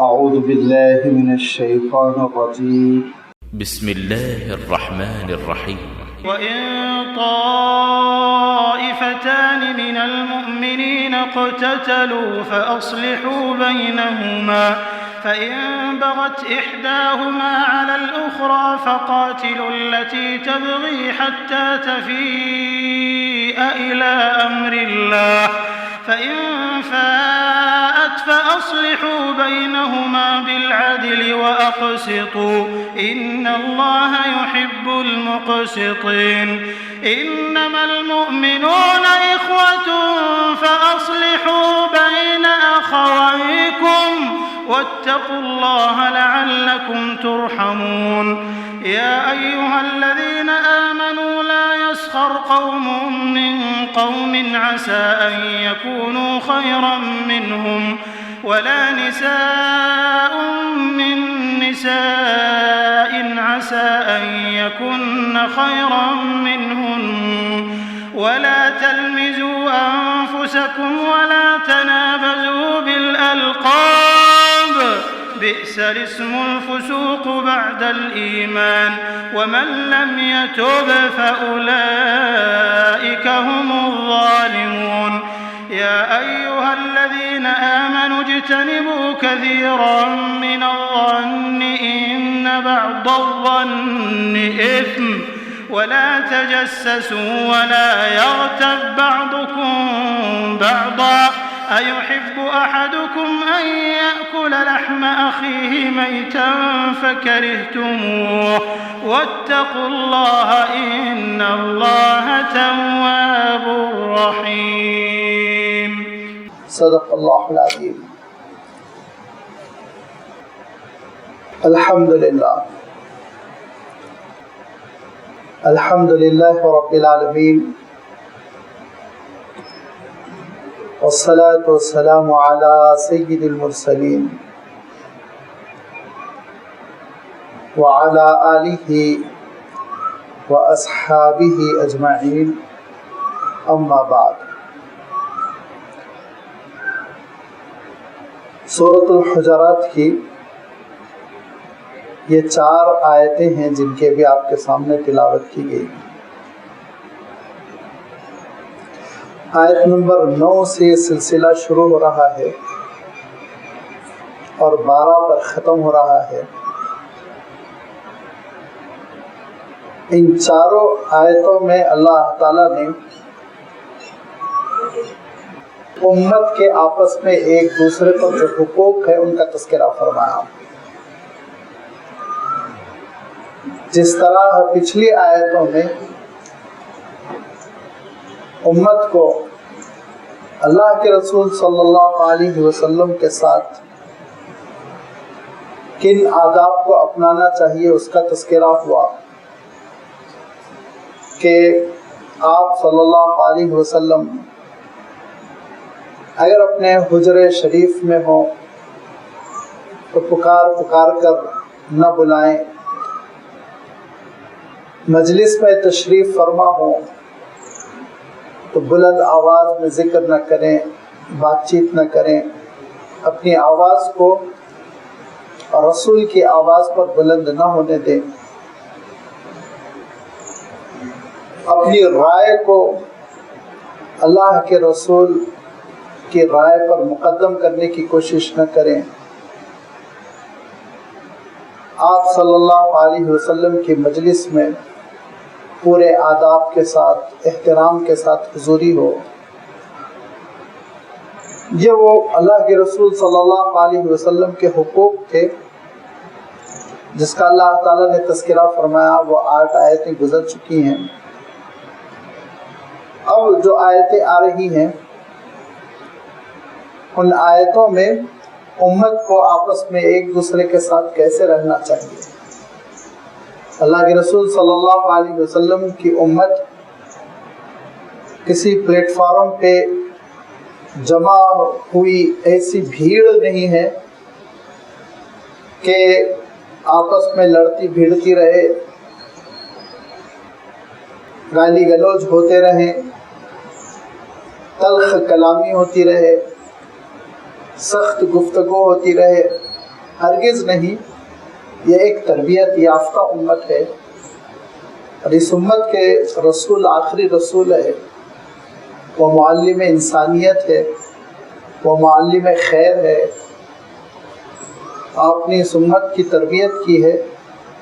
أعوذ بالله من الشيطان الرجيم بسم الله الرحمن الرحيم وإن طائفتان من المؤمنين اقتتلوا فأصلحوا بينهما فإن بغت إحداهما على الأخرى فقاتلوا التي تبغي حتى تفيء إلى أمر الله فإن فاءت فأصلحوا بينهما بالعدل وأقسطوا إن الله يحب المقسطين إنما المؤمنون إخوة فأصلحوا بين أخويكم واتقوا الله لعلكم ترحمون يا أيها الذين آمنوا لا يسخر قوم من قوم عسى أن يكونوا خيرا منهم ولا نساء من نساء عسى أن يكن خيرا منهن ولا تلمزوا أنفسكم ولا تنابزوا بالألقاب بئس الاسم الفسوق بعد الإيمان ومن لم يتب فأولئك هم الظالمون يا أيها الذين آمنوا اجتنبوا كثيرا من الظن إن بعض الظن إثم ولا تجسسوا ولا يغتب بعضكم بعضا أيحب أحدكم أن يأكل لحم أخيه ميتا فكرهتموه واتقوا الله إن الله تواب رحيم. صدق الله العظيم. الحمد لله رب العالمين والصلاة والسلام على سيد المرسلين وعلى آله وأصحابه أجمعين أما بعد. سورۃ الحجرات کی یہ 4 آیتیں ہیں جن کے بھی آپ کے سامنے تلاوت کی گئی. آیت نمبر 9 سے یہ سلسلہ شروع ہو رہا ہے اور 12 پر ختم ہو رہا ہے. ان چاروں آیتوں میں اللہ تعالیٰ نے امت کے آپس میں ایک دوسرے پر جو حقوق ہے ان کا تذکرہ فرمایا. جس طرح پچھلی آیتوں میں امت کو اللہ کے رسول صلی اللہ علیہ وسلم کے ساتھ کن آداب کو اپنانا چاہیے اس کا تذکرہ ہوا کہ آپ صلی اللہ علیہ وسلم اگر اپنے حجرے شریف میں ہوں تو پکار کر نہ بلائیں، مجلس میں تشریف فرما ہوں تو بلند آواز میں ذکر نہ کریں، بات چیت نہ کریں، اپنی آواز کو رسول کی آواز پر بلند نہ ہونے دیں، اپنی رائے کو اللہ کے رسول کی رائے پر مقدم کرنے کی کوشش نہ کریں. آپ صلی اللہ علیہ وسلم کی مجلس میں پورے آداب کے ساتھ، احترام کے ساتھ حضوری ہو. یہ وہ اللہ کے رسول صلی اللہ علیہ وسلم کے حقوق تھے جس کا اللہ تعالیٰ نے تذکرہ فرمایا. وہ 8 آیتیں گزر چکی ہیں. اب جو آیتیں آ رہی ہیں ان آیتوں میں امت کو آپس میں ایک دوسرے کے ساتھ کیسے رہنا چاہیے. اللہ کے رسول صلی اللہ علیہ وسلم کی امت کسی پلیٹ فارم پہ جمع ہوئی ایسی بھیڑ نہیں ہے کہ آپس میں لڑتی بھیڑتی رہے، گالی گلوچ ہوتے رہیں، تلخ کلامی ہوتی رہے، سخت گفتگو ہوتی رہے. ہرگز نہیں. یہ ایک تربیت یافتہ امت ہے اور اس امت کے رسول آخری رسول ہے. وہ معلم انسانیت ہے, وہ معلم خیر ہے. آپ نے اس امت کی تربیت کی ہے,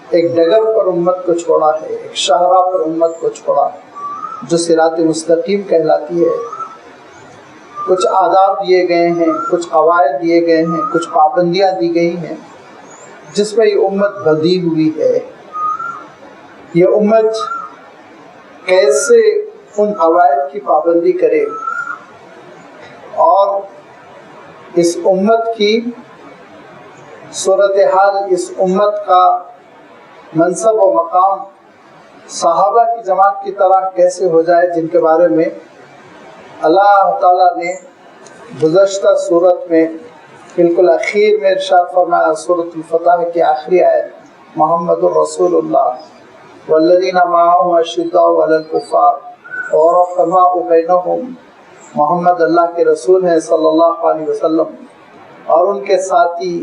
ایک ڈگر پر امت کو چھوڑا ہے, ایک شاہراہ پر امت کو چھوڑا ہے جو صراط مستقیم کہلاتی ہے. کچھ آداب دیے گئے ہیں, کچھ قواعد دیے گئے ہیں, کچھ پابندیاں دی گئی ہیں جس میں یہ امت بدی ہوئی ہے. یہ امت کیسے ان قواعد کی پابندی کرے اور اس امت کی صورتحال, اس امت کا منصب و مقام صحابہ کی جماعت کی طرح کیسے ہو جائے, جن کے بارے میں اللہ تعالیٰ نے گزشتہ صورت میں بالکل اخیر میں ارشاد فرمایا. سورۃ الفتح کی آخری آیت, محمد الرسول اللہ والذین معہ اشداء علی الکفار ورحماء بینہم. محمد اللہ کے رسول ہیں صلی اللہ علیہ وسلم اور ان کے ساتھی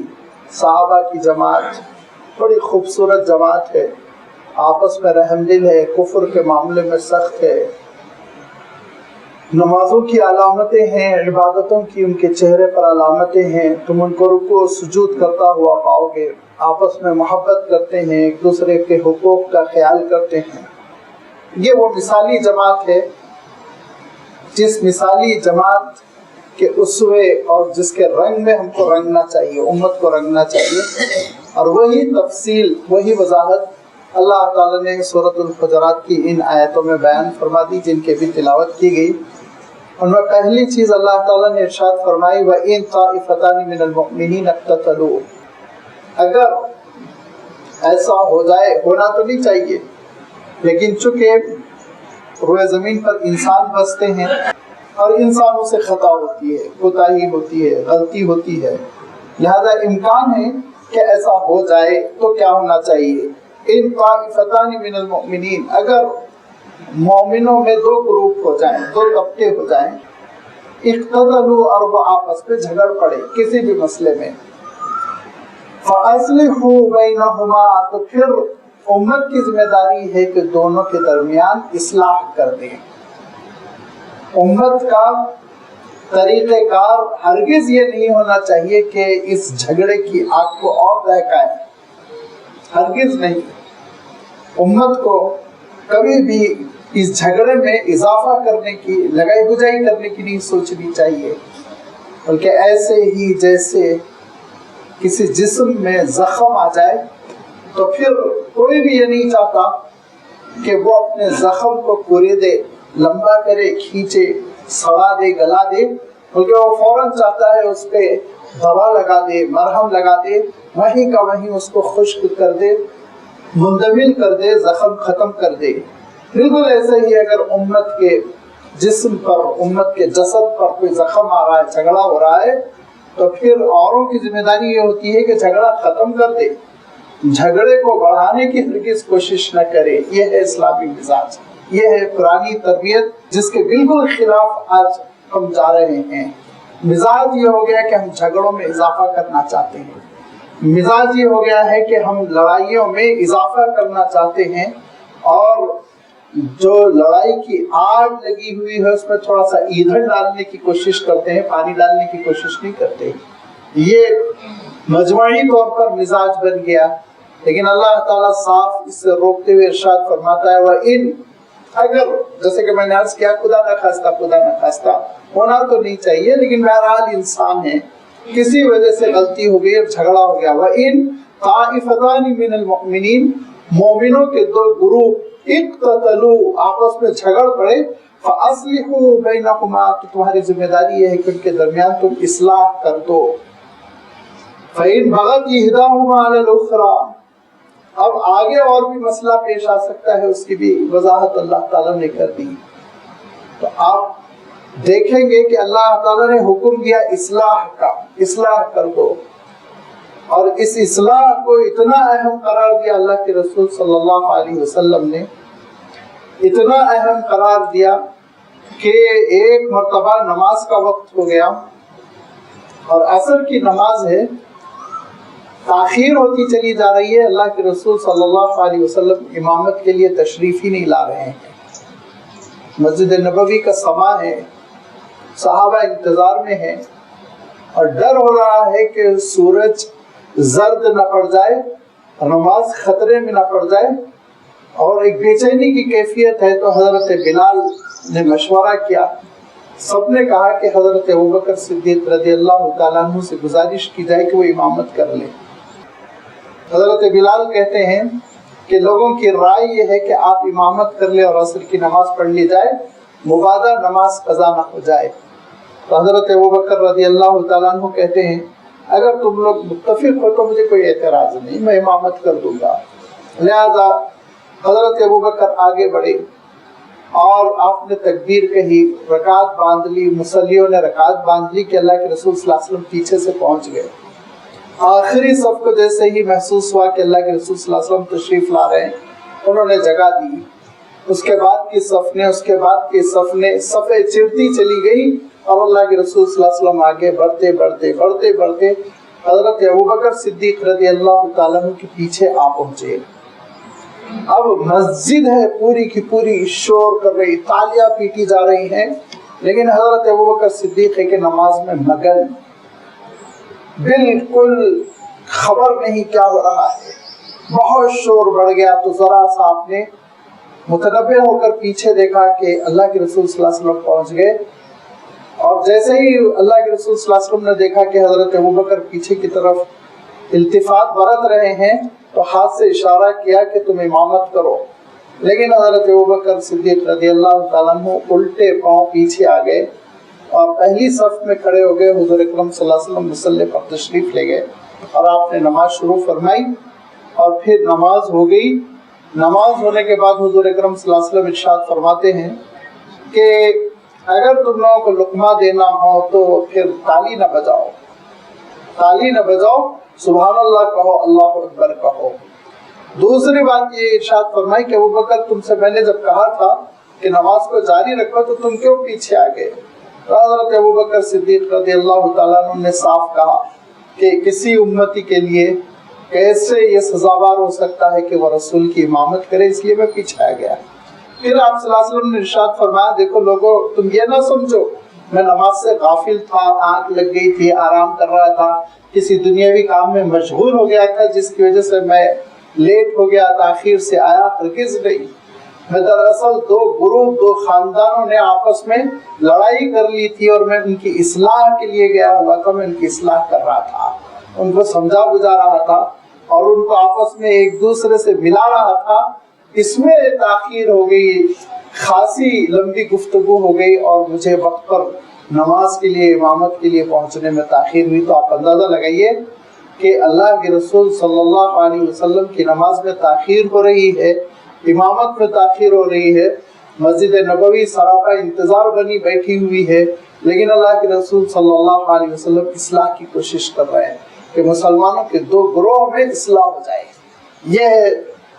صحابہ کی جماعت بڑی خوبصورت جماعت ہے, آپس میں رحم دل ہے, کفر کے معاملے میں سخت ہے. نمازوں کی علامتیں ہیں, عبادتوں کی ان کے چہرے پر علامتیں ہیں. تم ان کو رکوع و سجود کرتا ہوا پاؤ گے. آپس میں محبت کرتے ہیں, ایک دوسرے کے حقوق کا خیال کرتے ہیں. یہ وہ مثالی جماعت ہے جس مثالی جماعت کے اسوے اور جس کے رنگ میں ہم کو رنگنا چاہیے, امت کو رنگنا چاہیے. اور وہی تفصیل, وہی وضاحت اللہ تعالیٰ نے سورۃ الحجرات کی ان آیتوں میں بیان فرما دی جن کی بھی تلاوت کی گئی. ان میں پہلی چیز اللہ تعالیٰ نے ارشاد فرمائی وَإِن طَائِفَتَانِ مِنَ الْمُؤْمِنِينَ اقْتَتَلُوا. اگر ایسا ہو جائے, ہونا تو نہیں چاہیے لیکن چونکہ روئے زمین پر انسان بستے ہیں اور انسانوں سے خطا ہوتی ہے, کوتاہی ہوتی ہے, غلطی ہوتی ہے, لہذا امکان ہے کہ ایسا ہو جائے تو کیا ہونا چاہیے. ان طائفتان من المؤمنین, اگر مومنوں میں دو گروپ ہو جائیں, دو طبقے ہو جائیں, اقتتلوا اور وہ آپس میں جھگڑ پڑے کسی بھی مسئلے میں, فاصلحوا بینہما, تو پھر امت کی ذمہ داری ہے کہ دونوں کے درمیان اصلاح کر دیں. امت کا طریقہ کار ہرگز یہ نہیں ہونا چاہیے کہ اس جھگڑے کی آگ کو اور بہکائے, ہرگز نہیں. امت کو کبھی بھی اس جھگڑے میں اضافہ کرنے کی, لگائی بجائی کرنے کی نہیں سوچنی چاہیے, بلکہ ایسے ہی جیسے کسی جسم میں زخم آ جائے تو پھر کوئی بھی یہ نہیں چاہتا کہ وہ اپنے زخم کو کوریدے, لمبا کرے, کھینچے, سڑا دے, گلا دے, بلکہ وہ فوراً چاہتا ہے اس پہ دوا لگا دے, مرہم لگا دے, وہیں کا وہیں اس کو خشک کر دے, مندمل کر دے, زخم ختم کر دے. بالکل ایسے ہی اگر امت کے جسم پر, امت کے جسد پر کوئی زخم آ رہا ہے, جھگڑا ہو رہا ہے, تو پھر اوروں کی ذمہ داری یہ ہوتی ہے کہ جھگڑا ختم کر دے, جھگڑے کو بڑھانے کی ہرگز کوشش نہ کرے. یہ ہے اسلامی مزاج, یہ ہے قرآنی تربیت جس کے بالکل خلاف آج ہم جا رہے ہیں. مزاج یہ ہو گیا کہ ہم جھگڑوں میں اضافہ کرنا چاہتے ہیں, مزاج یہ ہو گیا ہے کہ ہم لڑائیوں میں اضافہ کرنا چاہتے ہیں اور جو لڑائی کی آگ لگی ہوئی ہے اس میں تھوڑا سا ایندھن ڈالنے کی کوشش کرتے ہیں, پانی ڈالنے کی کوشش نہیں کرتے. یہ مجموعی طور پر مزاج بن گیا. لیکن اللہ تعالیٰ صاف اس سے روکتے ہوئے ارشاد فرماتا ہے وَإِن, اگر جیسے کہ میں نے عرض کیا خدا نہ خواستہ ہونا تو نہیں چاہیے, لیکن بہرحال انسان ہے, کسی وجہ سے غلطی ہو گئی اور جھگڑا ہو گیا. وَإِن طَائِفَتَانِ مِنَ الْمُؤْمِنِينَ, مومنوں کے دو گروپ اقتتلوا, آپس میں جھگڑ پڑے, فَأَصْلِحُوا بَيْنَهُمَا, تو تمہاری ذمہ داری یہ ہے کہ ان کے درمیان تم اصلاح کر دو. فَإِن بَغَتْ إِحْدَاهُمَا عَلَى الْأُخْرَى, اب آگے اور بھی مسئلہ پیش آ سکتا ہے, اس کی بھی وضاحت اللہ تعالیٰ نے کر دی. تو آپ دیکھیں گے کہ اللہ تعالیٰ نے حکم دیا اصلاح کا, اصلاح کر دو, اور اس اصلاح کو اتنا اہم قرار دیا اللہ کے رسول صلی اللہ علیہ وسلم نے, اتنا اہم قرار دیا کہ ایک مرتبہ نماز کا وقت ہو گیا اور عصر کی نماز ہے, تاخیر ہوتی چلی جا رہی ہے. اللہ کے رسول صلی اللہ علیہ وسلم امامت کے لیے تشریف ہی نہیں لا رہے ہیں. مسجد نبوی کا سما ہے, صحابہ انتظار میں ہیں اور ڈر ہو رہا ہے کہ سورج زرد نہ پڑ جائے, نماز خطرے میں نہ پڑ جائے, اور ایک بے چینی کی کیفیت ہے. تو حضرت بلال نے مشورہ کیا. سب نے کہا کہ حضرت ابوبکر صدیق رضی اللہ تعالیٰ عنہ سے گزارش کی جائے کہ وہ امامت کر لیں. حضرت بلال کہتے ہیں کہ لوگوں کی رائے یہ ہے کہ آپ امامت کر لیں اور عصر کی نماز پڑھ لی جائے, مبادہ نماز قضا نہ ہو جائے. تو حضرت ابوبکر رضی اللہ تعالیٰ عنہ کہتے ہیں اگر تم لوگ متفق ہو تو مجھے کوئی اعتراض نہیں, میں امامت کر دوں گا. لہذا حضرت ابوبکر آگے بڑھے اور آپ نے تکبیر کہی, رکعت باندھ لی, مصلیوں نے رکعت باندھ لی کہ اللہ کے رسول صلی اللہ علیہ وسلم پیچھے سے پہنچ گئے. آخری صف کو جیسے ہی محسوس ہوا کہ اللہ کے رسول صلی اللہ علیہ وسلم تشریف لا رہے ہیں, انہوں نے جگہ دی. اس کے بعد کی صف نے, اس کے بعد کی صف نے, صفیں چڑھتی چلی گئی اور اللہ کے رسول صلی اللہ علیہ وسلم آگے بڑھتے بڑھتے بڑھتے بڑھتے حضرت ابوبکر صدیق رضی اللہ تعالیٰ عنہ کے پیچھے آ پہنچے. اب مسجد ہے پوری کی پوری شور کر رہی, تالیاں پیٹی جا رہی ہیں, لیکن حضرت ابوبکر صدیق کے نماز میں مگن, بالکل خبر نہیں کیا ہو رہا ہے. بہت شور بڑھ گیا تو ذرا سا آپ نے متنبہ ہو کر پیچھے دیکھا کہ اللہ کے رسول صلی اللہ علیہ وسلم پہنچ گئے. اور جیسے ہی اللہ کے رسول صلی اللہ علیہ وسلم نے دیکھا کہ حضرت ابوبکر پیچھے کی طرف التفات برت رہے ہیں تو ہاتھ سے اشارہ کیا کہ تم امامت کرو. لیکن حضرت ابوبکر صدیق رضی اللہ تعالیٰ عنہ الٹے پاؤں پیچھے آ گئے اور پہلی صف میں کھڑے ہو گئے. حضور اکرم صلی اللہ علیہ وسلم مصلی پر تشریف لے گئے اور آپ نے نماز شروع فرمائی اور پھر نماز ہو گئی. نماز ہونے کے بعد حضور اکرم صلی اللہ علیہ وسلم ارشاد فرماتے ہیں کہ اگر تم لوگوں کو لقمہ دینا ہو تو پھر تالی نہ بجاؤ, تالی نہ بجاؤ, سبحان اللہ کہو, اللہ اکبر کہو. دوسری بات یہ ارشاد فرمائی کہ ابوبکر تم سے میں نے جب کہا تھا کہ نماز کو جاری رکھو تو تم کیوں پیچھے آ گئے. تو حضرت ابوبکر صدیق رضی اللہ تعالیٰ عنہ نے صاف کہا کہ کسی امتی کے لیے کیسے یہ سزاوار ہو سکتا ہے کہ وہ رسول کی امامت کرے, اس لیے میں پیچھے آ گیا. پھر آپ صلی اللہ علیہ وسلم نے ارشاد فرمایا دیکھو لوگوں تم یہ نہ سمجھو میں نماز سے غافل تھا, آنکھ لگ گئی تھی, آرام کر رہا تھا, کسی دنیاوی کام میں مشغول ہو گیا تھا جس کی وجہ سے میں لیٹ ہو گیا, تاخیر سے آیا. ہرگز نہیں. میں دراصل دو گروپ, دو خاندانوں نے آپس میں لڑائی کر لی تھی اور میں ان کی اصلاح کے لیے گیا ہوا تھا. میں ان کی اصلاح کر رہا تھا, ان کو سمجھا بجھا رہا تھا اور ان کو آپس میں ایک دوسرے سے ملا رہا تھا. اس میں تاخیر ہو گئی, خاصی لمبی گفتگو ہو گئی اور مجھے وقت پر نماز کے لیے, امامت کے لیے پہنچنے میں تاخیر ہوئی. تو آپ اندازہ لگائیے کہ اللہ کے رسول صلی اللہ علیہ وسلم کی نماز میں تاخیر ہو رہی ہے, امامت میں تاخیر ہو رہی ہے, مسجد نبوی سراپا انتظار بنی بیٹھی ہوئی ہے, لیکن اللہ کے رسول صلی اللہ علیہ وسلم اصلاح کی کوشش کر رہے ہیں کہ مسلمانوں کے دو گروہ میں اصلاح ہو جائے. یہ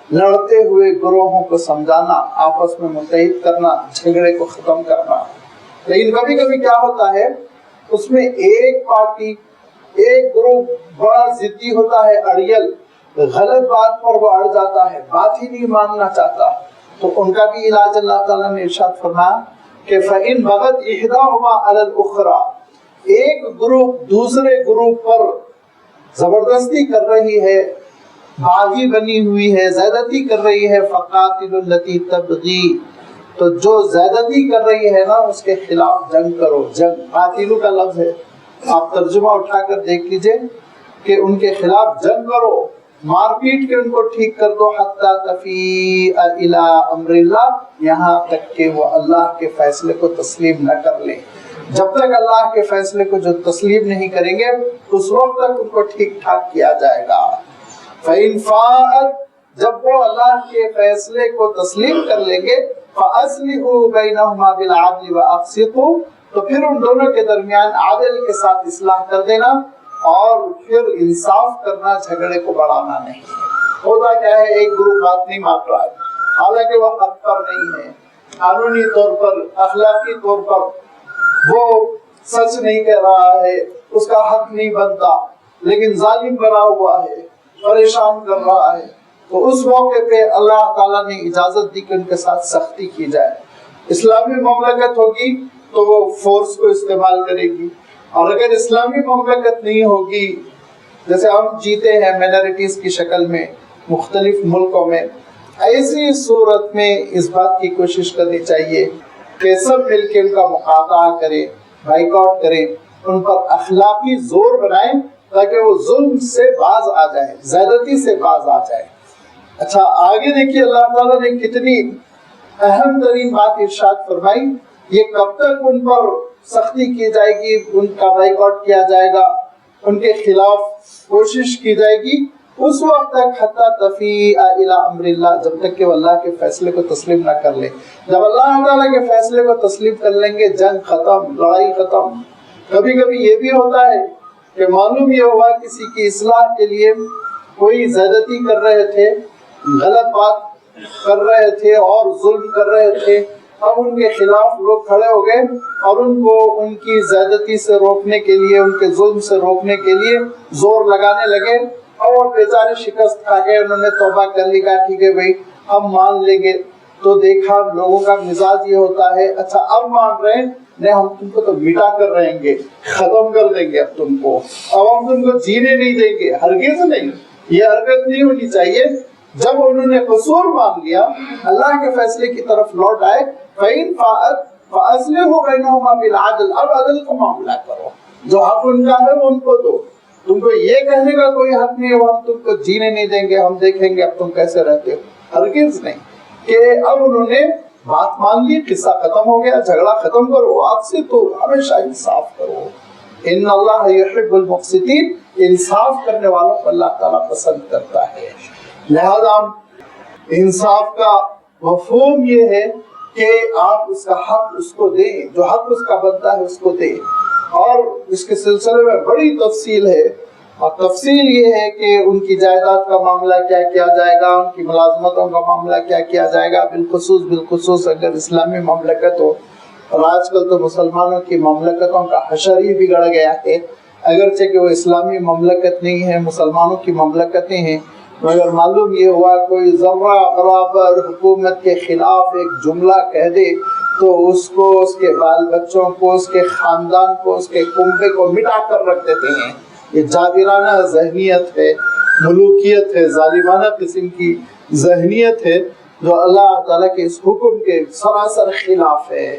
لڑتے ہوئے گروہوں کو سمجھانا, آپس میں متحد کرنا, جھگڑے کو ختم کرنا. لیکن کبھی کبھی کیا ہوتا ہے اس میں ایک پارٹی, ایک گروپ بڑا ضدی ہوتا ہے, اڑیل, غلط بات پر وہ اڑ جاتا ہے, بات ہی نہیں ماننا چاہتا. تو ان کا بھی علاج اللہ تعالیٰ نے ارشاد فرمایا کہ فَإِن بَغَتْ إِحْدَاهُمَا عَلَى الْأُخْرَى, ایک گروپ دوسرے گروپ پر زبردستی کر رہی ہے, باغی بنی ہوئی ہے, زیادتی کر رہی ہے, فَقَاتِلُوا الَّتِي تَبْغِي, تو جو زیادتی کر رہی ہے نا اس کے خلاف جنگ کرو. جنگ قاتلو کا لفظ ہے, آپ ترجمہ اٹھا کر دیکھ لیجئے کہ ان کے خلاف جنگ کرو, مار پیٹ کے ان کو ٹھیک کر دو. حَتَّى تَفِيءَ إِلَىٰ أَمْرِ اللَّهِ, یہاں تک کہ وہ اللہ کے فیصلے کو تسلیم نہ کر لیں. جب تک اللہ کے فیصلے کو جو تسلیم نہیں کریں گے اس وقت تک ان کو ٹھیک ٹھاک کیا جائے گا. فَإِنْ فَاءَتْ, جب وہ اللہ کے فیصلے کو تسلیم کر لیں گے, فَأَصْلِحُوا بَيْنَهُمَا بِالْعَدْلِ وَأَقْسِطُوا, تو پھر ان دونوں کے درمیان عادل کے ساتھ اصلاح کر دینا اور پھر انصاف کرنا, جھگڑے کو بڑھانا نہیں. ہوتا کیا ہے ایک گروپ بات نہیں مان رہا ہے, حالانکہ وہ حق پر نہیں ہے, قانونی طور پر, اخلاقی طور پر وہ سچ نہیں کہہ رہا ہے, اس کا حق نہیں بنتا, لیکن ظالم بنا ہوا ہے، پریشان کر رہا ہے، تو اس موقع پہ اللہ تعالیٰ نے اجازت دی کہ ان کے ساتھ سختی کی جائے۔ اسلامی مملکت ہوگی تو وہ فورس کو استعمال کرے گی، اور اگر اسلامی مملکت نہیں ہوگی، جیسے ہم جیتے ہیں مائنارٹیز کی شکل میں مختلف ملکوں میں، ایسی صورت میں اس بات کی کوشش کرنی چاہیے کہ سب مل کے ان کا مقاطعہ کریں، بائیکاٹ کریں، ان پر اخلاقی زور بنائیں تاکہ وہ ظلم سے باز آ جائیں، زیادتی سے باز آ جائیں۔ اچھا آگے دیکھیے اللہ تعالیٰ نے کتنی اہم ترین بات ارشاد فرمائی، یہ کب تک ان پر سختی کی جائے گی، ان کا بائیکاٹ کیا جائے گا، ان کے خلاف کوشش کی جائے گی، اس وقت تک حتی تفیء الی امر اللہ، جب تک کہ وہ اللہ کے فیصلے کو تسلیم نہ کر لے۔ جب اللہ تعالیٰ کے فیصلے کو تسلیم کر لیں گے، جنگ ختم، لڑائی ختم۔ کبھی کبھی یہ بھی ہوتا ہے کہ معلوم یہ ہوا کسی کی اصلاح کے لیے کوئی زیادتی کر رہے تھے، غلط بات کر رہے تھے اور ظلم کر رہے تھے، اب ان کے خلاف لوگ کھڑے ہو گئے اور ان کو ان کی زیادتی سے روکنے کے لیے، ان کے ظلم سے روکنے کے لیے زور لگانے لگے، اور بیچارے شکست کھا گئے، انہوں نے توبہ کر لی، کہا ٹھیک ہے بھائی ہم مان لیں گے۔ تو دیکھا لوگوں کا مزاج یہ ہوتا ہے، اچھا اب مان رہے ہیں، نہیں ہم تم کو تو مٹا کر رہیں گے، ختم کر دیں گے، اب تم کو، اب ہم تم کو جینے نہیں دیں گے۔ ہرگز نہیں، یہ حرکت نہیں ہونی چاہیے۔ جب انہوں نے قصور مان لیا، اللہ کے فیصلے کی طرف لوٹ آئے، فَإِنْ فَأَصْلِحُوا بَيْنَهُمَا بِالْعَدْلِ، اب عدل کا معاملہ کرو، جو حق ان کا ہے وہ ان کو دو، تم کو یہ کہنے کا کوئی حق نہیں ہے وہ ہم تم کو جینے نہیں دیں گے، ہم دیکھیں گے اب تم کیسے رہتے ہو۔ ہرگز نہیں، کہ اب انہوں نے بات مان لی، قصہ ختم ہو گیا، جھگڑا ختم کرو، آپ سے تو ہمیشہ انصاف کرو۔ ان اللہ یحب المقسطین، انصاف کرنے والوں کو اللہ تعالیٰ پسند کرتا ہے۔ لہذا انصاف کا مفہوم یہ ہے کہ آپ اس کا حق اس کو دیں، جو حق اس کا بنتا ہے اس کو دیں، اور اس کے سلسلے میں بڑی تفصیل ہے، اور تفصیل یہ ہے کہ ان کی جائیداد کا معاملہ کیا کیا جائے گا، ان کی ملازمتوں کا معاملہ کیا کیا جائے گا، بالخصوص اگر اسلامی مملکت ہو۔ اور آج کل تو مسلمانوں کی مملکتوں کا حشر ہی بگڑ گیا ہے، اگرچہ کہ وہ اسلامی مملکت نہیں ہے، مسلمانوں کی مملکتیں ہیں، مگر معلوم یہ ہوا کوئی ذرہ برابر حکومت کے خلاف ایک جملہ کہہ دے تو اس کو، اس کے بال بچوں کو، اس کے خاندان کو، اس کے کنبے کو مٹا کر رکھ دیتے ہیں۔ یہ جابرانہ ذہنیت ہے، ملوکیت ہے، ظالمانہ قسم کی ذہنیت ہے، جو اللہ تعالیٰ کے اس حکم کے سراسر خلاف ہے۔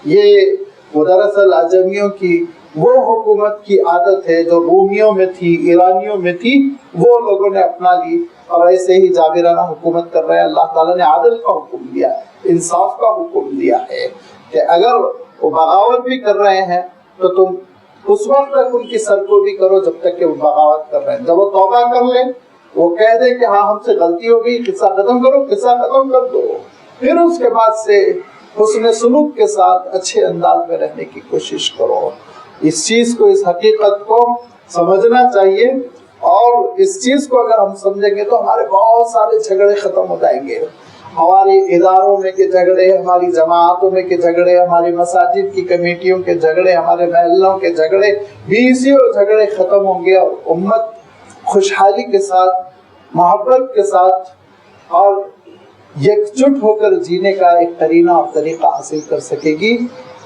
یہ وہ دراصل عجمیوں کی وہ حکومت کی عادت ہے جو رومیوں میں تھی، ایرانیوں میں تھی، وہ لوگوں نے اپنا لی، اور ایسے ہی جابرانہ حکومت کر رہے ہیں۔ اللہ تعالیٰ نے عدل کا حکم دیا، انصاف کا حکم دیا ہے کہ اگر وہ بغاوت بھی کر رہے ہیں تو تم اس وقت تک ان کی سرکوبی کرو جب تک کہ وہ بغاوت کر رہے ہیں۔ جب وہ توبہ کر لیں، وہ کہہ دیں کہ ہاں ہم سے غلطی ہو گئی، قصہ ختم کرو، قصہ ختم کر دو، پھر اس کے بعد سے حسن سلوک کے ساتھ اچھے انداز میں رہنے کی کوشش کرو۔ اس چیز کو، اس حقیقت کو سمجھنا چاہیے، اور اس چیز کو اگر ہم سمجھیں گے تو ہمارے بہت سارے جھگڑے ختم ہو جائیں گے۔ ہمارے اداروں میں کے جھگڑے، ہماری جماعتوں میں کے جھگڑے، ہماری مساجد کی کمیٹیوں کے جھگڑے، ہمارے محلوں کے جھگڑے، بیسیوں جھگڑے ختم ہوں گے، اور امت خوشحالی کے ساتھ، محبت کے ساتھ اور یکجٹ ہو کر جینے کا ایک قرینہ اور طریقہ حاصل کر سکے گی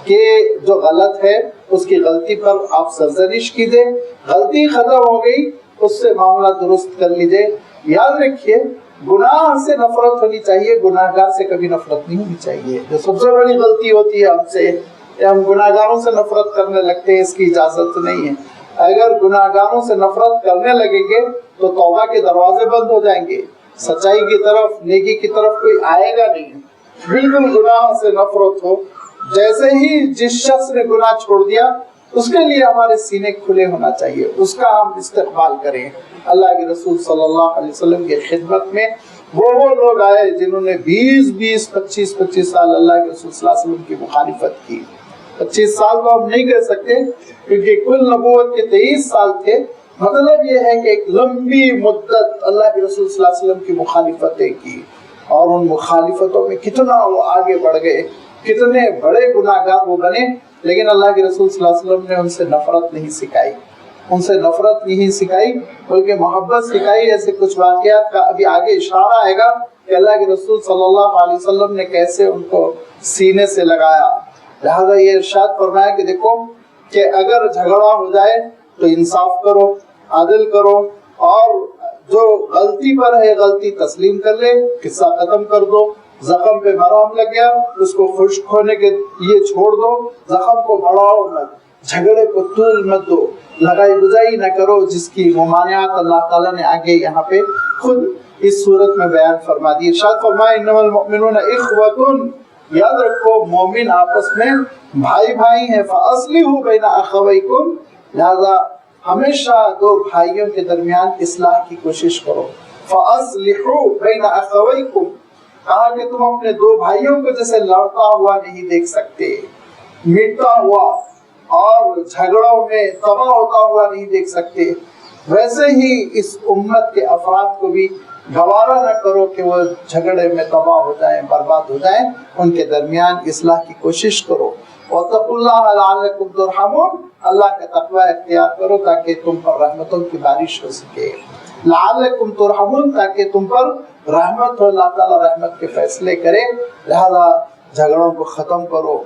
کہ جو غلط ہے اس کی غلطی پر آپ سرزنش کیجئے، غلطی ختم ہو گئی اس سے معاملہ درست کر لیجئے۔ یاد رکھیے گناہ سے نفرت ہونی چاہیے، گناہگار سے کبھی نفرت نہیں ہونی چاہیے۔ جو سب سے بڑی غلطی ہوتی ہے ہم سے کہ ہم گناہگاروں سے نفرت کرنے لگتے ہیں، اس کی اجازت نہیں ہے۔ اگر گناہگاروں سے نفرت کرنے لگیں گے تو توبہ کے دروازے بند ہو جائیں گے، سچائی کی طرف، نیکی کی طرف کوئی آئے گا نہیں۔ بالکل گناہ سے نفرت ہو، جیسے ہی جس شخص نے گناہ چھوڑ دیا اس کے لیے ہمارے سینے کھلے ہونا چاہیے، اس کا ہم استقبال کریں۔ اللہ کے رسول صلی اللہ علیہ وسلم کی خدمت میں وہ لوگ آئے جنہوں نے 25 سال اللہ کے رسول صلی اللہ علیہ وسلم کی مخالفت کی۔ 25 سال تو ہم نہیں کہہ سکتے کیونکہ کل نبوت کے 23 سال تھے، مطلب یہ ہے کہ ایک لمبی مدت اللہ کے رسول صلی اللہ علیہ وسلم کی مخالفتیں کی، اور ان مخالفتوں میں کتنا وہ آگے بڑھ گئے، کتنے بڑے گناہگار وہ بنے، لیکن اللہ کے رسول صلی اللہ علیہ وسلم نے ان سے نفرت نہیں سکھائی۔ ان سے نفرت نہیں سکھائی بلکہ محبت سکھائی. ایسے کچھ واقعات کا ابھی آگے اشارہ آئے گا کہ اللہ کے رسول صلی اللہ علیہ وسلم نے کیسے ان کو سینے سے لگایا. لہذا یہ ارشاد فرمایا کہ دیکھو کہ اگر جھگڑا ہو جائے تو انصاف کرو، عدل کرو، اور جو غلطی پر ہے غلطی تسلیم کر لے، قصہ ختم کر دو. زخم پہ مرہم لگ گیا، اس کو خشک ہونے کے لیے چھوڑ دو، زخم کو بڑھاؤ مت، جھگڑے کو طول مت دو، لڑائی بجائی نہ کرو، جس کی ممانعت اللہ تعالیٰ نے آگے یہاں پہ خود اس صورت میں بیان فرما دی. ارشاد فرمایا انما المؤمنون اخوۃ، یاد رکھو مومن آپس میں بھائی بھائی ہیں. فاصلحوا بین اخویکم، لہذا ہمیشہ دو بھائیوں کے درمیان اصلاح کی کوشش کرو. فاصلحوا بین اخویکم، کہا کہ تم اپنے دو بھائیوں کو جیسے لڑتا ہوا نہیں دیکھ سکتے، مٹتا ہوا اور جھگڑوں میں تباہ ہوتا ہوا نہیں دیکھ سکتے، ویسے ہی اس امت کے افراد کو بھی گوارا نہ کرو کہ وہ جھگڑے میں تباہ ہو جائیں، برباد ہو جائیں. ان کے درمیان اصلاح کی کوشش کرو. واتقوا اللہ لعلکم ترحمون، اللہ کا تقوی اختیار کرو تاکہ تم پر رحمتوں کی بارش ہو سکے. لعلکم ترحمون، تاکہ تم پر رحمت ہو، اللہ تعالیٰ رحمت کے فیصلے کرے. لہذا جھگڑوں کو ختم کرو،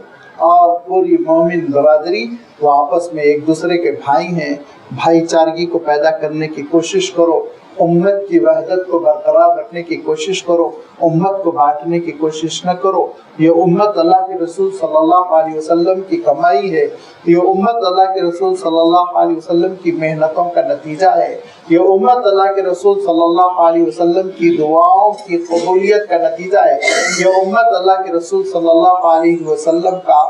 اور پوری مومن برادری وہ آپس میں ایک دوسرے کے بھائی ہیں، بھائی چارگی کو پیدا کرنے کی کوشش کرو. امت کی وحدت کو برقرار رکھنے کی کوشش کرو، امت کو بانٹنے کی کوشش نہ کرو. یہ امت اللہ کے رسول صلی اللہ علیہ وسلم کی کمائی ہے، یہ امت اللہ کے رسول صلی اللہ علیہ وسلم کی محنتوں کا نتیجہ ہے، یہ امت اللہ کے رسول صلی اللہ علیہ وسلم کی دعاؤں کی قبولیت کا نتیجہ ہے. یہ امت اللہ کے رسول صلی اللہ علیہ وسلم کا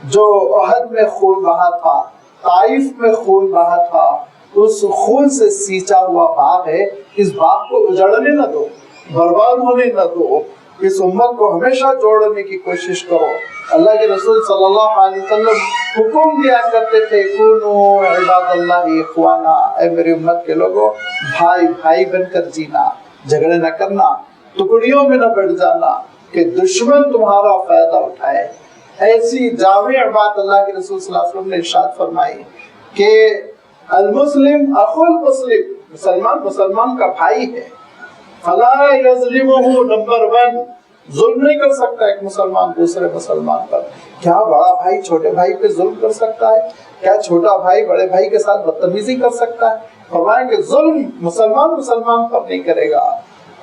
جو احد میں خون بہا تھا، طائف میں خون بہا تھا، اس خون سے سینچا ہوا باغ ہے. اس باغ کو اجڑنے نہ دو، برباد ہونے نہ دو. اس امت کو ہمیشہ جوڑنے کی کوشش کرو. اللہ کے رسول صلی اللہ علیہ وسلم حکم دیا کرتے تھے کونو عباد اللہ اخوانا، اے میری امت کے لوگوں بھائی بھائی بن کر جینا، جھگڑے نہ کرنا، ٹکڑیوں میں نہ بٹ جانا کہ دشمن تمہارا فائدہ اٹھائے. ایسی جامع بات اللہ کے رسول صلی اللہ علیہ وسلم نے ارشاد فرمائی کہ المسلم اخو المسلم، مسلمان مسلمان کا بھائی ہے. فلا یظلمہ، نمبر 1 ظلم نہیں کر سکتا ایک مسلمان دوسرے مسلمان پر. کیا بڑا بھائی چھوٹے بھائی پہ ظلم کر سکتا ہے؟ کیا چھوٹا بھائی بڑے بھائی کے ساتھ بدتمیزی کر سکتا ہے؟ فرمایا کہ ظلم مسلمان مسلمان پر نہیں کرے گا.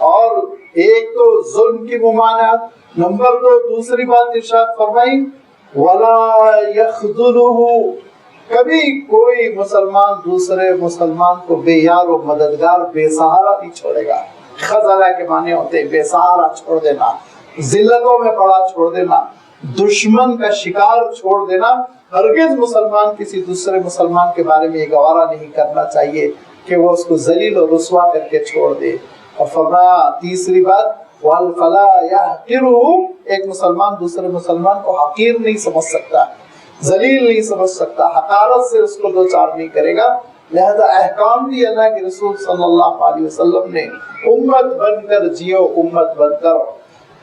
اور ایک تو ظلم کی ممانعت، نمبر 2 دوسری بات ارشاد فرمائی ولا یخذلہ، کبھی کوئی مسلمان دوسرے مسلمان کو بے یار و مددگار بے سہارا نہیں چھوڑے گا. خزلہ کے معنی ہوتے ہیں بے سہارا چھوڑ دینا، ذلتوں میں پڑا چھوڑ دینا، دشمن کا شکار چھوڑ دینا. ہرگز مسلمان کسی دوسرے مسلمان کے بارے میں یہ گوارا نہیں کرنا چاہیے کہ وہ اس کو ذلیل و رسوا کر کے چھوڑ دے. اور فرمایا تیسری بات وَالْفَلَا يَحْقِرُهُ، ایک مسلمان دوسرے مسلمان کو حقیر نہیں سمجھ سکتا، ذلیل نہیں سمجھ سکتا، حقارت سے اس کو دو چار نہیں کرے گا. لہذا احکام دی اللہ کے رسول صلی اللہ علیہ وسلم نے امت بن کر جیو، امت بن کر.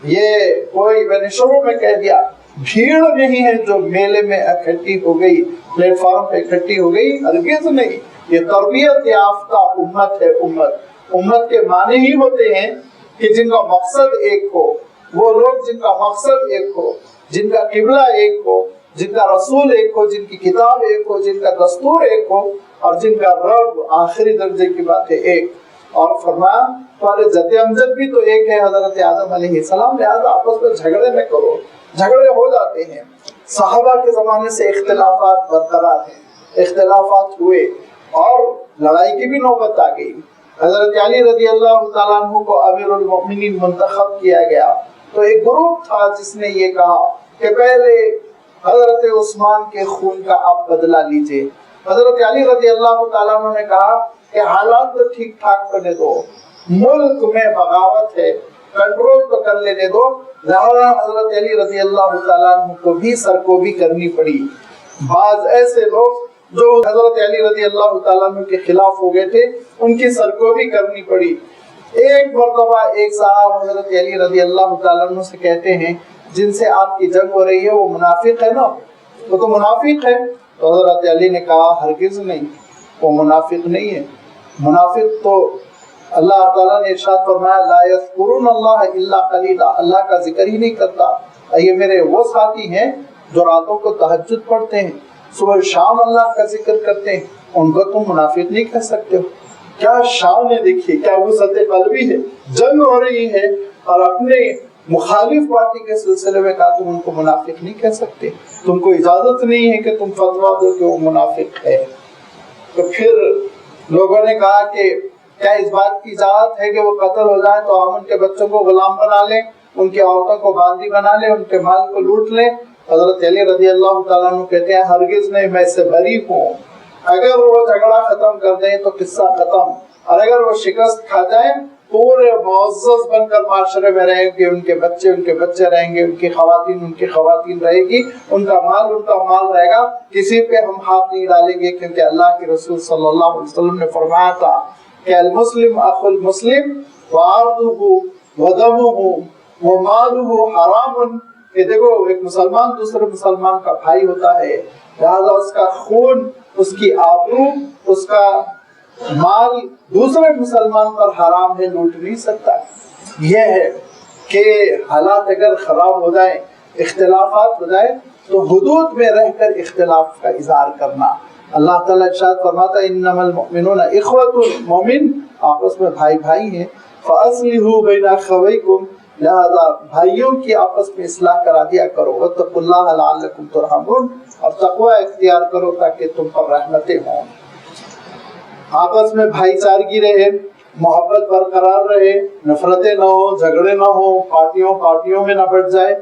یہ کوئی میں نے شروع میں کہہ دیا بھیڑ نہیں ہے جو میلے میں اکٹھی ہو گئی، پلیٹ فارم پہ اکٹھی ہو گئی، ہرگز نہیں. یہ تربیت یافتہ امت ہے. امت کے معنی ہی ہوتے ہیں کہ جن کا مقصد ایک ہو، وہ لوگ جن کا مقصد ایک ہو، جن کا قبلہ ایک ہو، جن کا رسول ایک ہو، جن کی کتاب ایک ہو، جن کا دستور ایک ہو، اور جن کا رب آخری درجے کی بات ہے ایک. اور فرمایا تمہارے جد امجد بھی تو ایک ہے، حضرت آدم علیہ السلام. لہذا آپس میں جھگڑے نہ کرو، جھگڑے ہو جاتے ہیں. صحابہ کے زمانے سے اختلافات برقرار ہیں، اختلافات ہوئے اور لڑائی کی بھی نوبت آ گئی. حضرت علی رضی اللہ تعالیٰ عنہ کو امیر المؤمنین منتخب کیا گیا تو ایک گروپ تھا جس نے یہ کہا کہ پہلے حضرت عثمان کے خون کا آپ بدلہ لیجئے. حضرت علی رضی اللہ تعالیٰ عنہ نے کہا کہ حالات تو ٹھیک ٹھاک کرنے دو، ملک میں بغاوت ہے، کنٹرول تو کر لینے دو. لہذا حضرت علی رضی اللہ تعالیٰ عنہ کو بھی سرکوبی کرنی پڑی. بعض ایسے لوگ جو حضرت علی رضی اللہ تعالیٰ عنہ کے خلاف ہو گئے تھے ان کی سرکوبی کرنی پڑی. ایک مرتبہ ایک صاحب حضرت علی رضی اللہ تعالیٰ عنہ سے کہتے ہیں جن سے آپ کی جنگ ہو رہی ہے وہ منافق ہے نا، وہ تو منافق ہے. تو حضرت علی نے کہا ہرگز نہیں، وہ منافق نہیں ہے. منافق تو اللہ تعالیٰ نے ارشاد فرمایا لا یذکرون اللہ الا قلیلا، اللہ کا ذکر ہی نہیں کرتا. یہ میرے وہ ساتھی ہیں جو راتوں کو تہجد پڑھتے ہیں، صبح شام اللہ کا ذکر کرتے ہیں، ان کو تم منافق نہیں کہہ سکتے ہو. کیا شان ہے، دیکھیے کیا وسعت قلبی ہے. جنگ ہو رہی ہے اور اپنے مخالف پارٹی کے سلسلے میں کہا تم ان کو منافق نہیں کہہ سکتے، تم کو اجازت نہیں ہے کہ تم فتویٰ دو کہ وہ منافق ہے. تو پھر لوگوں نے کہا کہ کیا اس بات کی اجازت ہے کہ وہ قتل ہو جائیں تو ہم ان کے بچوں کو غلام بنا لیں، ان کی عورتوں کو باندی بنا لیں، ان کے مال کو لوٹ لیں؟ حضرت علی رضی اللہ تعالیٰ عنہ کہتے ہیں ہرگز نہیں، میں سے بری ہوں. اگر وہ جھگڑا ختم کر دیں تو قصہ ختم، اور اگر وہ شکست کھا جائیں پورے معزز بن کر معاشرے میں رہیں گے، ان کے بچے رہیں گے، ان کی خواتین رہے گی، ان کا مال رہے گا، کسی پہ ہم ہاتھ نہیں ڈالیں گے. کیونکہ اللہ کے رسول صلی اللہ علیہ وسلم نے فرمایا تھا کہ المسلم اخو المسلم وعرضه ودمه وماله حرام، کہ دیکھو ایک مسلمان دوسرے مسلمان کا بھائی ہوتا ہے، لہذا اس کا خون، اس کی آبرو، اس کا مال دوسرے مسلمان پر حرام ہے، لوٹ نہیں سکتا. یہ ہے کہ حالات اگر خراب ہو جائیں، اختلافات ہو جائیں تو حدود میں رہ کر اختلاف کا اظہار کرنا. اللہ تعالیٰ ارشاد فرماتا ہے انما المؤمنون اخوة، مومن آپس میں بھائی ہیں. فاصلحوا بین اخویکم، لہذا بھائیوں کی آپس میں اصلاح کرا دیا کرو. واتقوا اللہ لعلکم ترحمون، اور تقوی اختیار کرو تاکہ تم پر رحمتیں ہوں. آپس میں بھائی چارگی رہے، محبت برقرار رہے، نفرتیں نہ ہو، جھگڑے نہ ہو، پارٹیوں میں نہ بٹ جائے،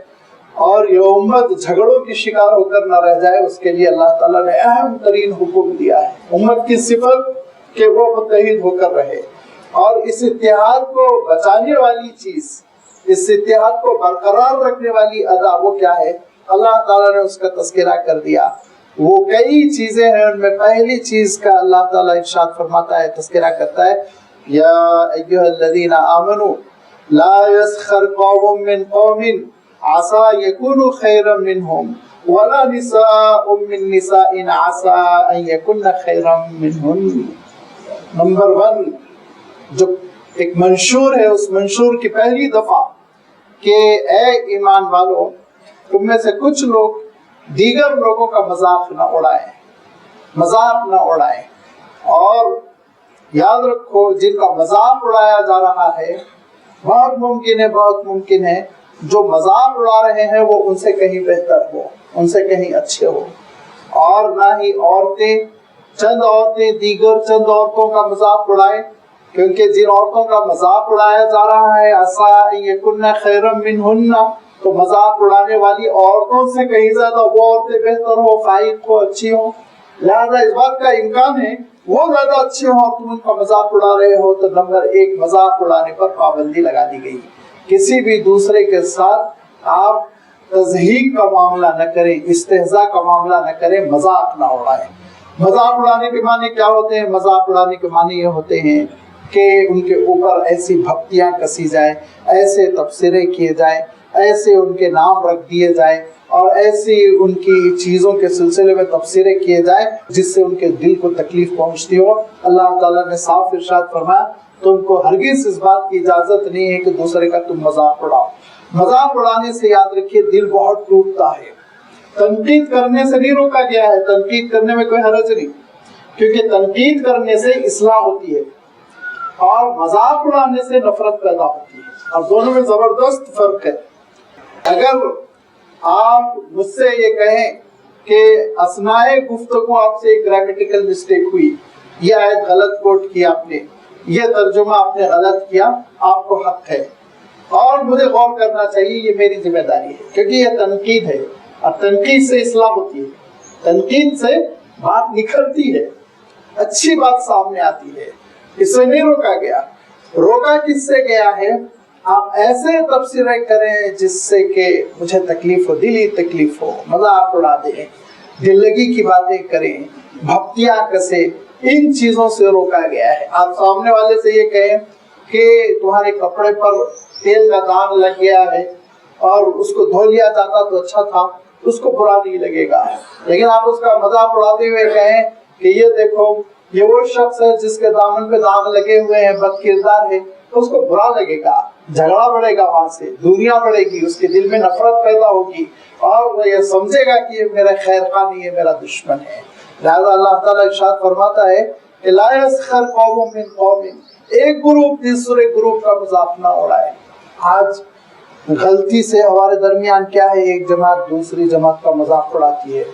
اور یہ امت جھگڑوں کی شکار ہو کر نہ رہ جائے. اس کے لیے اللہ تعالیٰ نے اہم ترین حکم دیا ہے. امت کی صفت کہ وہ متحد ہو کر رہے، اور اس اتحاد کو بچانے والی چیز، اس اتحاد کو برقرار رکھنے والی ادا وہ کیا ہے؟ اللہ تعالیٰ نے اس کا تذکرہ کر دیا. وہ کئی چیزیں ہیں، ان میں پہلی چیز کا اللہ تعالیٰ ارشاد فرماتا ہے، تذکرہ کرتا ہے یا ایھا الذین آمنوا لا یسخر قوم من قوم عسى يكونوا خيرا منهم ولا نساء من نساء عسى ان يكن خيرا منهن. نمبر 1 جو ایک منشور ہے، اس منشور کی پہلی دفعہ کہ اے ایمان والو، تم میں سے کچھ لوگ دیگر لوگوں کا مذاق نہ اڑائیں. اور یاد رکھو جن کا مذاق اڑایا جا رہا ہے بہت ممکن ہے جو مذاق اڑا رہے ہیں وہ ان سے کہیں بہتر ہو، ان سے کہیں اچھے ہو. اور نہ ہی چند عورتیں دیگر چند عورتوں کا مذاق اڑائیں، کیونکہ جن عورتوں کا مذاق اڑایا جا رہا ہے عسیٰ ان یکن خیرا منہن، تو مذاق اڑانے والی عورتوں سے کہیں زیادہ وہ عورتیں بہتر ہو، فائق ہو، اچھی ہو. لہذا اس بات کا امکان ہے وہ زیادہ اچھے ہوں اور تم ان کا مذاق اڑا رہے ہو. تو نمبر 1 مذاق اڑانے پر پابندی لگا دی گئی. کسی بھی دوسرے کے ساتھ آپ تضحیک کا معاملہ نہ کریں، استہزاء کا معاملہ نہ کریں، مذاق نہ اڑائیں. مذاق اڑانے کے معنی کیا ہوتے ہیں؟ مذاق اڑانے کے معنی یہ ہوتے ہیں کہ ان کے اوپر ایسی بھپتیاں کسی جائیں، ایسے تبصرے کیے جائیں، ایسے ان کے نام رکھ دیے جائیں، اور ایسی ان کی چیزوں کے سلسلے میں تبصرے کیے جائیں جس سے ان کے دل کو تکلیف پہنچتی ہو. اللہ تعالیٰ نے صاف ارشاد فرمایا تم کو ہرگز اس بات کی اجازت نہیں ہے کہ دوسرے کا تم مذاق اڑاؤ. مذاق اڑانے سے یاد رکھیے دل بہت ٹوٹتا ہے. تنقید کرنے سے نہیں روکا گیا ہے، تنقید کرنے میں کوئی حرج نہیں، کیونکہ تنقید کرنے سے اصلاح ہوتی ہے اور مذاق اڑانے سے نفرت پیدا ہوتی ہے، اور دونوں میں زبردست فرق ہے. اگر آپ مجھ سے یہ کہیں کہ اثناء گفتگو آپ سے گرامیٹیکل مسٹیک ہوئی، یہ آیت غلط کوٹ کی آپ نے، یہ ترجمہ آپ نے غلط کیا، آپ کو حق ہے اور مجھے غور کرنا چاہیے، یہ میری ذمہ داری ہے، کیونکہ یہ تنقید ہے اور تنقید سے اصلاح ہوتی ہے، تنقید سے بات نکھرتی ہے، اچھی بات سامنے آتی ہے. اس سے نہیں روکا گیا. روکا کس سے گیا ہے؟ آپ ایسے تبصرے کریں جس سے کہ مجھے تکلیف ہو، دلی تکلیف ہو، مذاق اڑا دیں، دل لگی کی باتیں کریں، بھپتیاں کسے، ان چیزوں سے روکا گیا ہے. آپ سامنے والے سے یہ کہیں کہ تمہارے کپڑے پر تیل کا داغ لگ گیا ہے اور اس کو دھو لیا جاتا تو اچھا تھا، اس کو برا نہیں لگے گا. لیکن آپ اس کا مذاق اڑاتے ہوئے کہیں کہ یہ دیکھو یہ وہ شخص ہے جس کے دامن پہ داغ لگے ہوئے ہیں، بد کردار ہے، اس کو برا لگے گا، جھگڑا بڑھے گا، وہاں سے دنیا بڑھے گی، اس کے دل میں نفرت پیدا ہوگی اور وہ یہ سمجھے گا کہ یہ میرا خیر خواہ نہیں ہے، میرا دشمن ہے۔ لہذا اللہ تعالیٰ ارشاد فرماتا ہے کہ لا یسخر قوم من قوم، ایک گروپ دوسرے گروپ کا مذاق نہ اڑائے۔ آج غلطی سے ہمارے درمیان کیا ہے، ایک جماعت دوسری جماعت کا مذاق اڑاتی ہے،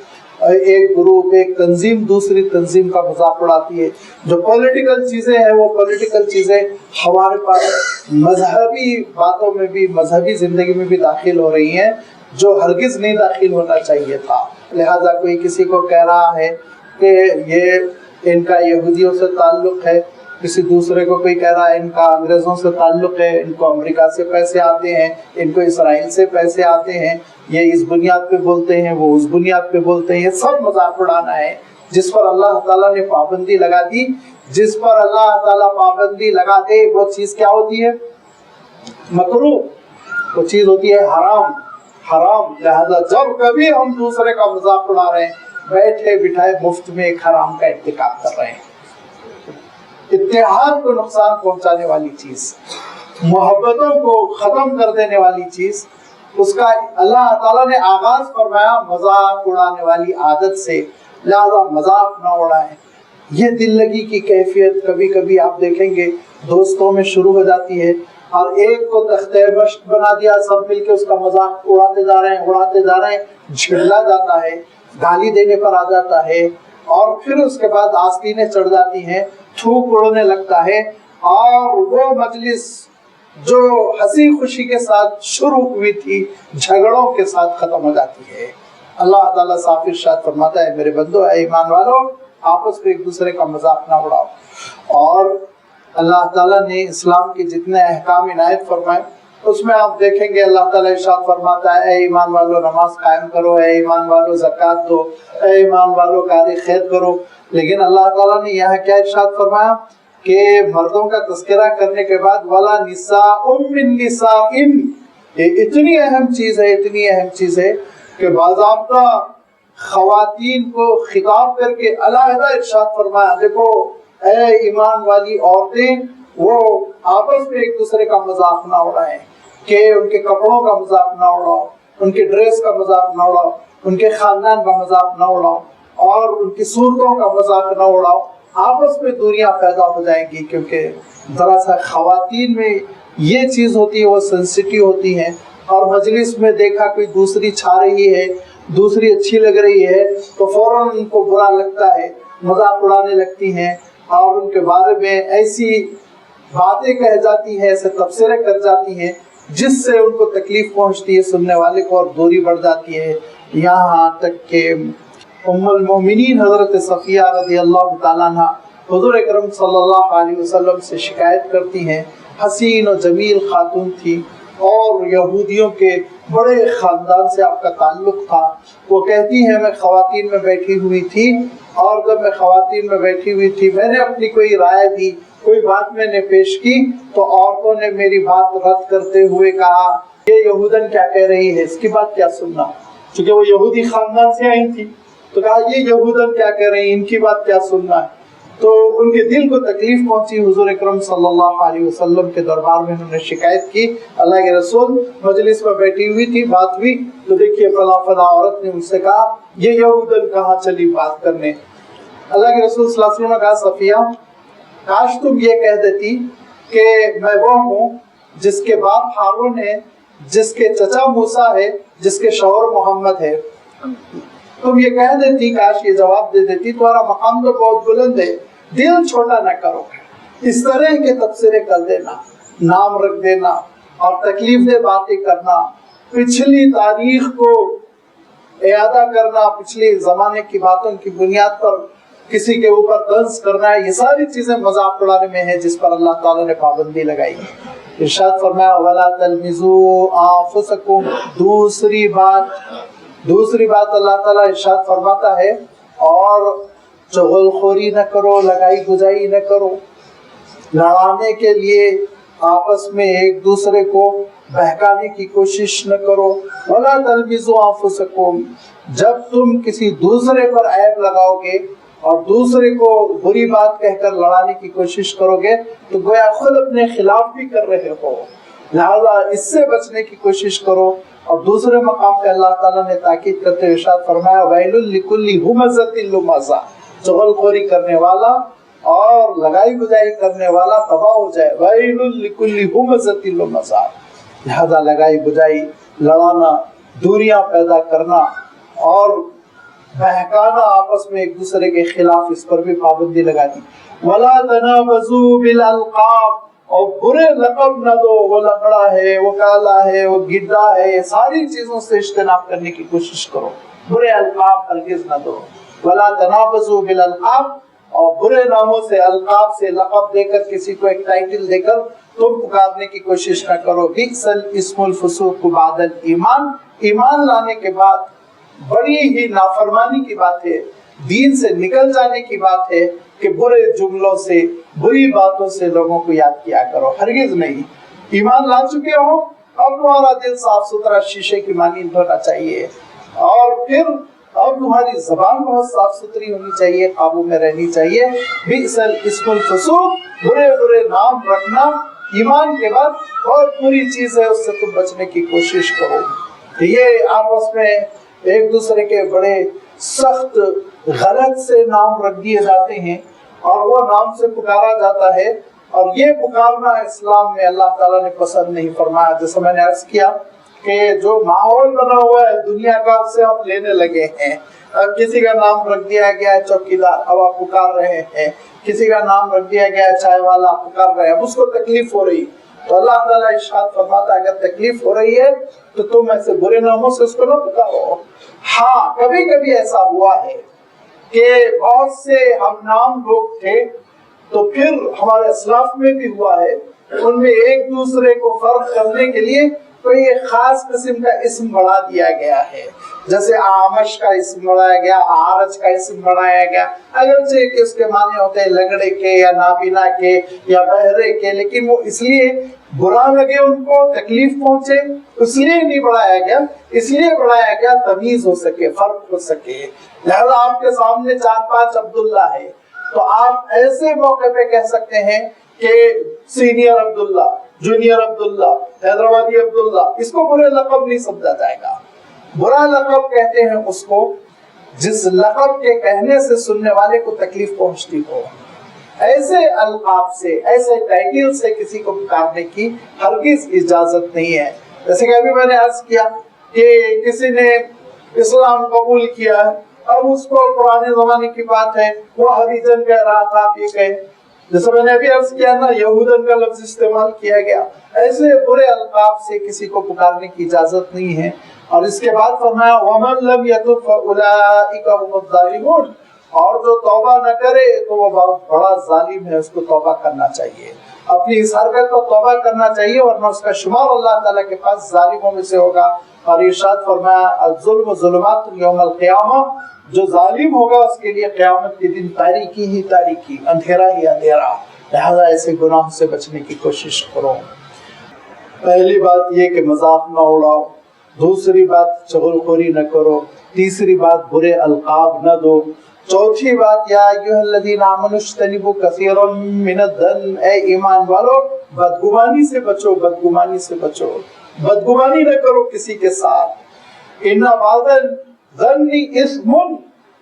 ایک گروپ ایک تنظیم دوسری تنظیم کا مذاق اڑاتی ہے۔ جو پولیٹیکل چیزیں ہیں وہ پولیٹیکل چیزیں ہمارے پاس مذہبی باتوں میں بھی، مذہبی زندگی میں بھی داخل ہو رہی ہیں، جو ہرگز نہیں داخل ہونا چاہیے تھا۔ لہذا کوئی کسی کو کہہ رہا ہے کہ یہ ان کا یہودیوں سے تعلق ہے، کسی دوسرے کو کوئی کہہ رہا ہے ان کا انگریزوں سے تعلق ہے، ان کو امریکہ سے پیسے آتے ہیں، ان کو اسرائیل سے پیسے آتے ہیں، یہ اس بنیاد پہ بولتے ہیں، وہ اس بنیاد پہ بولتے ہیں، یہ سب مذاق اڑانا ہے۔ جس پر اللہ تعالیٰ نے پابندی لگا دی، جس پر اللہ تعالیٰ پابندی لگا دے، وہ چیز کیا ہوتی ہے؟ مکروہ، وہ چیز ہوتی ہے حرام، حرام۔ لہذا جب کبھی ہم دوسرے کا مذاق اڑا رہے ہیں، بیٹھے بٹھائے مفت میں ایک حرام کا ارتکاب کر رہے ہیں، اتحاد کو نقصان پہنچانے والی چیز، محبتوں کو ختم کر دینے والی چیز، اس کا اللہ تعالیٰ نے آغاز فرمایا مذاق اڑانے والی عادت سے۔ لہذا مذاق نہ اڑائیں۔ یہ دل لگی کی کیفیت کبھی کبھی آپ دیکھیں گے دوستوں میں شروع ہو جاتی ہے، اور ایک کو تختہ مشق بنا دیا، سب مل کے اس کا مذاق اڑاتے جا رہے ہیں، اڑاتے جا رہے ہیں، جھڑلا جاتا ہے، گالی دینے پر آ جاتا ہے، اور پھر اس کے بعد آستینیں چڑھ جاتی ہیں، تھوک اڑنے لگتا ہے، اور وہ مجلس جو ہنسی خوشی کے ساتھ شروع ہوئی تھی جھگڑوں کے ساتھ ختم ہو جاتی ہے۔ اللہ تعالیٰ صاف ارشاد فرماتا ہے میرے بندو، اے ایمان والو، آپس میں ایک دوسرے کا مذاق نہ اڑاؤ۔ اور اللہ تعالیٰ نے اسلام کے جتنے احکام عنایت فرمائے اس میں آپ دیکھیں گے اللہ تعالیٰ ارشاد فرماتا ہے اے ایمان والو نماز قائم کرو، اے ایمان والو زکوٰۃ دو، اے ایمان والو کار خیر کرو۔ لیکن اللہ تعالیٰ نے یہاں کیا ارشاد فرمایا کہ مردوں کا تذکرہ کرنے کے بعد وَلَا نِسَاءٌ مِّن نِسَاءٍ، یہ اتنی اہم چیز ہے، اتنی اہم چیز ہے کہ باضابطہ خواتین کو خطاب کر کے علیحدہ ارشاد فرمایا دیکھو اے ایمان والی عورتیں، وہ آپس میں ایک دوسرے کا مذاق نہ اڑائیں، کہ ان کے کپڑوں کا مذاق نہ اڑاؤ، ان کے ڈریس کا مذاق نہ اڑاؤ، ان کے خاندان کا مذاق نہ اڑاؤ، اور ان کی صورتوں کا مذاق نہ اڑاؤ۔ آپس میں دوریاں پیدا ہو جائیں گی، کیونکہ ذرا سا خواتین میں یہ چیز ہوتی ہے، وہ سینسٹیو ہوتی ہیں، اور مجلس میں دیکھا کوئی دوسری چھا رہی ہے، دوسری اچھی لگ رہی ہے تو فوراً ان کو برا لگتا ہے، مذاق اڑانے لگتی ہیں، اور ان کے بارے میں ایسی باتیں کہہ جاتی ہیں، ایسے تبصرے کر جاتی ہیں جس سے ان کو تکلیف پہنچتی ہے سننے والے کو، اور دوری بڑھ جاتی ہے۔ یہاں تک کہ ام المومنین حضرت صفیہ رضی اللہ تعالیٰ عنہ حضور اکرم صلی اللہ علیہ وسلم سے شکایت کرتی ہیں، حسین و جمیل خاتون تھی اور یہودیوں کے بڑے خاندان سے آپ کا تعلق تھا۔ وہ کہتی ہیں میں خواتین میں بیٹھی ہوئی تھی، اور جب میں خواتین میں بیٹھی ہوئی تھی میں نے اپنی کوئی رائے دی، کوئی بات میں نے پیش کی، تو عورتوں نے میری بات رد کرتے ہوئے کہا یہ یہودن کیا کہہ رہی ہے، اس کی بات کیا سننا، کیونکہ وہ یہودی خاندان سے آئی تھی، تو کہا یہ یہودن کیا کہہ رہی ہیں، ان کی بات کیا سننا ہے۔ تو ان کے دل کو تکلیف پہنچی، حضور اکرم صلی اللہ علیہ وسلم کے دربار میں انہوں نے شکایت کی، اللہ کے رسول مجلس میں بیٹھی ہوئی تھی، بات ہوئی تو دیکھیے فلاں فلاں عورت نے مجھ سے کہا یہ یہودن کہاں چلی بات کرنے۔ اللہ کے رسول صلی اللہ علیہ وسلم نے کہا صفیہ کاش تم یہ کہہ دیتی کہ میں وہ ہوں جس کے باپ ہارون ہے، جس کے چچا موسیٰ ہے، جس کے شوہر محمد ہے۔ تم یہ کہہ دیتی، کاش یہ جواب دے دیتی، تمہارا مقام تو بہت بلند ہے، دل چھوٹا نہ کرو۔ اس طرح کے تبصرے کر دینا، نام رکھ دینا اور تکلیف دہ باتیں کرنا، پچھلی تاریخ کو اعادہ کرنا، پچھلی زمانے کی باتوں کی بنیاد پر کسی کے اوپر طنز کرنا ہے، یہ ساری چیزیں مذاق اڑانے میں ہیں جس پر اللہ تعالیٰ نے پابندی لگائی ہے۔ ارشاد فرمایا وَلَا تَلْمِزُوا أَنفُسَكُمْ، دوسری بات اللہ تعالیٰ ارشاد فرماتا ہے اور چغل خوری نہ کرو، لگائی گجائی نہ کرو، لڑانے کے لیے آپس میں ایک دوسرے کو بہکانے کی کوشش نہ کرو۔ وَلَا تَلْمِزُوا أَنفُسَكُمْ، جب تم کسی دوسرے پر عیب لگاؤ گے اور دوسرے کو بری بات کہہ کر لڑانے کی کوشش کرو گے تو گویا خود اپنے خلاف بھی کر رہے ہو. لہذا اس سے بچنے کی کوشش کرو. اور دوسرے مقام پہ اللہ تعالیٰ نے تاکید کرتے ہوئے ارشاد فرمایا ویل لکل ہمزۃ لمزہ، چغل خوری کرنے والا اور لگائی بجائی کرنے والا تباہ ہو جائے. ویل لکل ہمزۃ لمزہ، لہذا لگائی بجائی، لڑانا، دوریاں پیدا کرنا اور بہکانا آپس میں ایک دوسرے کے خلاف، اس پر بھی پابندی لگا دی. وَلَا تَنَابَزُوا بِالْأَلْقَابِ، اور برے لقب نہ دو. وہ لنگڑا ہے، وہ کالا ہے، وہ گڈا ہے، یہ ساری چیزوں سے اجتناب کرنے کی کوشش کرو. برے القاب ہرگز نہ دو. وَلَا تَنَابَزُوا بِالْأَلْقَابِ، اور برے ناموں سے، القاب سے، لقب دے کر، کسی کو ایک ٹائٹل دے کر تم پکارنے کی کوشش نہ کرو. بئس الاسم الفسوق بعد الایمان، ایمان لانے کے بعد بڑی ہی نافرمانی کی بات ہے، دین سے نکل جانے کی بات ہے کہ برے جملوں سے، بری باتوں سے لوگوں کو یاد کیا کرو. ہرگز نہیں. ایمان لا چکے ہو، اب تمہارا دل صاف ستھرا شیشے کی مانند ہونا چاہیے، اور پھر اب تمہاری زبان بہت صاف ستھری ہونی چاہیے، قابو میں رہنی چاہیے. بئس الاسم الفسوق، برے برے نام رکھنا ایمان کے بعد بہت بری چیز ہے، اس سے تم بچنے کی کوشش کرو. یہ آپس میں ایک دوسرے کے بڑے سخت غلط سے نام رکھ دیے جاتے ہیں اور وہ نام سے پکارا جاتا ہے، اور یہ پکارنا اسلام میں اللہ تعالیٰ نے پسند نہیں فرمایا. جیسے میں نے عرض کیا کہ جو ماحول بنا ہوا ہے دنیا کا، اس سے ہم لینے لگے ہیں. اب کسی کا نام رکھ دیا گیا ہے چوکیدار، اب آپ پکار رہے ہیں. کسی کا نام رکھ دیا گیا ہے چائے والا، پکار رہے ہیں. اب اس کو تکلیف ہو رہی، تو اللہ تعالیٰ ارشاد فرماتا ہے اگر تکلیف ہو رہی ہے تو تم ایسے برے ناموں سے اس کو نہ پکارو. ہاں کبھی کبھی ایسا ہوا ہے کہ بہت سے ہم نام لوگ تھے، تو پھر ہمارے اسلاف میں بھی ہوا ہے، ان میں ایک دوسرے کو فرق کرنے کے لیے کوئی ایک خاص قسم کا اسم بڑھا دیا گیا ہے. جیسے آمش کا اسم بڑھایا گیا، آرج کا اسم بڑھایا گیا، اگرچہ کہ اس کے معنی ہوتے ہیں لنگڑے کے یا نابینا کے یا بہرے کے، لیکن وہ اس لیے برا لگے، ان کو تکلیف پہنچے، اس لیے نہیں بڑھایا گیا. اس لیے بڑھایا گیا تمیز ہو سکے، فرق ہو سکے. لہذا آپ کے سامنے 4-5 عبداللہ ہے تو آپ ایسے موقع پہ کہہ سکتے ہیں کہ سینئر عبداللہ، جونیئر عبداللہ، حیدرآبادی عبداللہ. اس کو برے لقب نہیں سمجھا جائے گا. برا لقب کہتے ہیں اس کو جس لقب کے کہنے سے سننے والے کو تکلیف پہنچتی ہو. ایسے القاب سے، ایسے ٹائٹل سے کسی کو پکارنے کی ہرگز اجازت نہیں ہے. جیسے کہ ابھی میں نے عرض کیا کہ کسی نے اسلام قبول کیا ہے، اب اس کو پرانے زمانے کی بات ہے، وہ ہریجن کہہ رہا تھا، آپ یہ کہیں. جیسے میں نے ابھی عرض کیا نا، یہودن کا لفظ استعمال کیا گیا. ایسے برے القاب سے کسی کو پکارنے کی اجازت نہیں ہے. اور اس کے بعد فرمایا وَمَن لَمْ يَتُبْ فَأُولَٰئِكَ هُمُ الظَّالِمُونَ، اور جو توبہ نہ کرے تو وہ بہت بڑا ظالم ہے، اس کو توبہ کرنا چاہیے، اپنی اس حرکت کو توبہ کرنا چاہیے، ورنہ اس کا شمار اللہ تعالیٰ کے پاس ظالموں میں سے ہوگا. اور ارشاد فرمایا الظلم ظلمات یوم القیامہ، جو ظالم ہوگا اس کے لیے قیامت کے دن تاریکی ہی تاریکی، اندھیرا ہی اندھیرا. لہذا ایسے گناہوں سے بچنے کی کوشش کرو. پہلی بات یہ کہ مذاق نہ اڑاؤ، دوسری بات چغل خوری نہ کرو، تیسری بات برے القاب نہ دو، چوتھی بات یا ایھا الذین آمنوا اجتنبوا کثیرا من الظن، اے ایمان والو بدگمانی سے بچو، بدگمانی سے بچو، بدگمانی نہ کرو کسی کے ساتھ. ان بعض الظن اسم،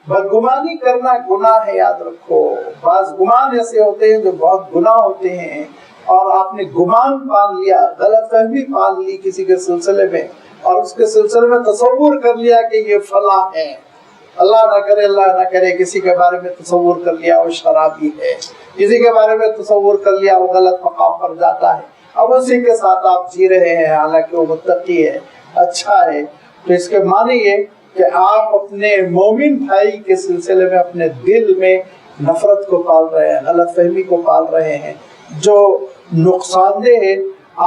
بدگمانی کرنا گناہ ہے، یاد رکھو. بعض گمان ایسے ہوتے ہیں جو بہت گناہ ہوتے ہیں، اور آپ نے گمان پال لیا، غلط فہمی پال لی کسی کے سلسلے میں، اور اس کے سلسلے میں تصور کر لیا کہ یہ فلاں ہے. اللہ نہ کرے، اللہ نہ کرے، کسی کے بارے میں تصور کر لیا وہ شرابی ہے، کسی کے بارے میں تصور کر لیا وہ غلط مقام پر جاتا ہے. اب اسی کے ساتھ آپ جی رہے ہیں حالانکہ وہ متقی ہے، اچھا ہے. تو اس کے معنی یہ کہ آپ اپنے مومن بھائی کے سلسلے میں اپنے دل میں نفرت کو پال رہے ہیں، غلط فہمی کو پال رہے ہیں، جو نقصان دہ ہے.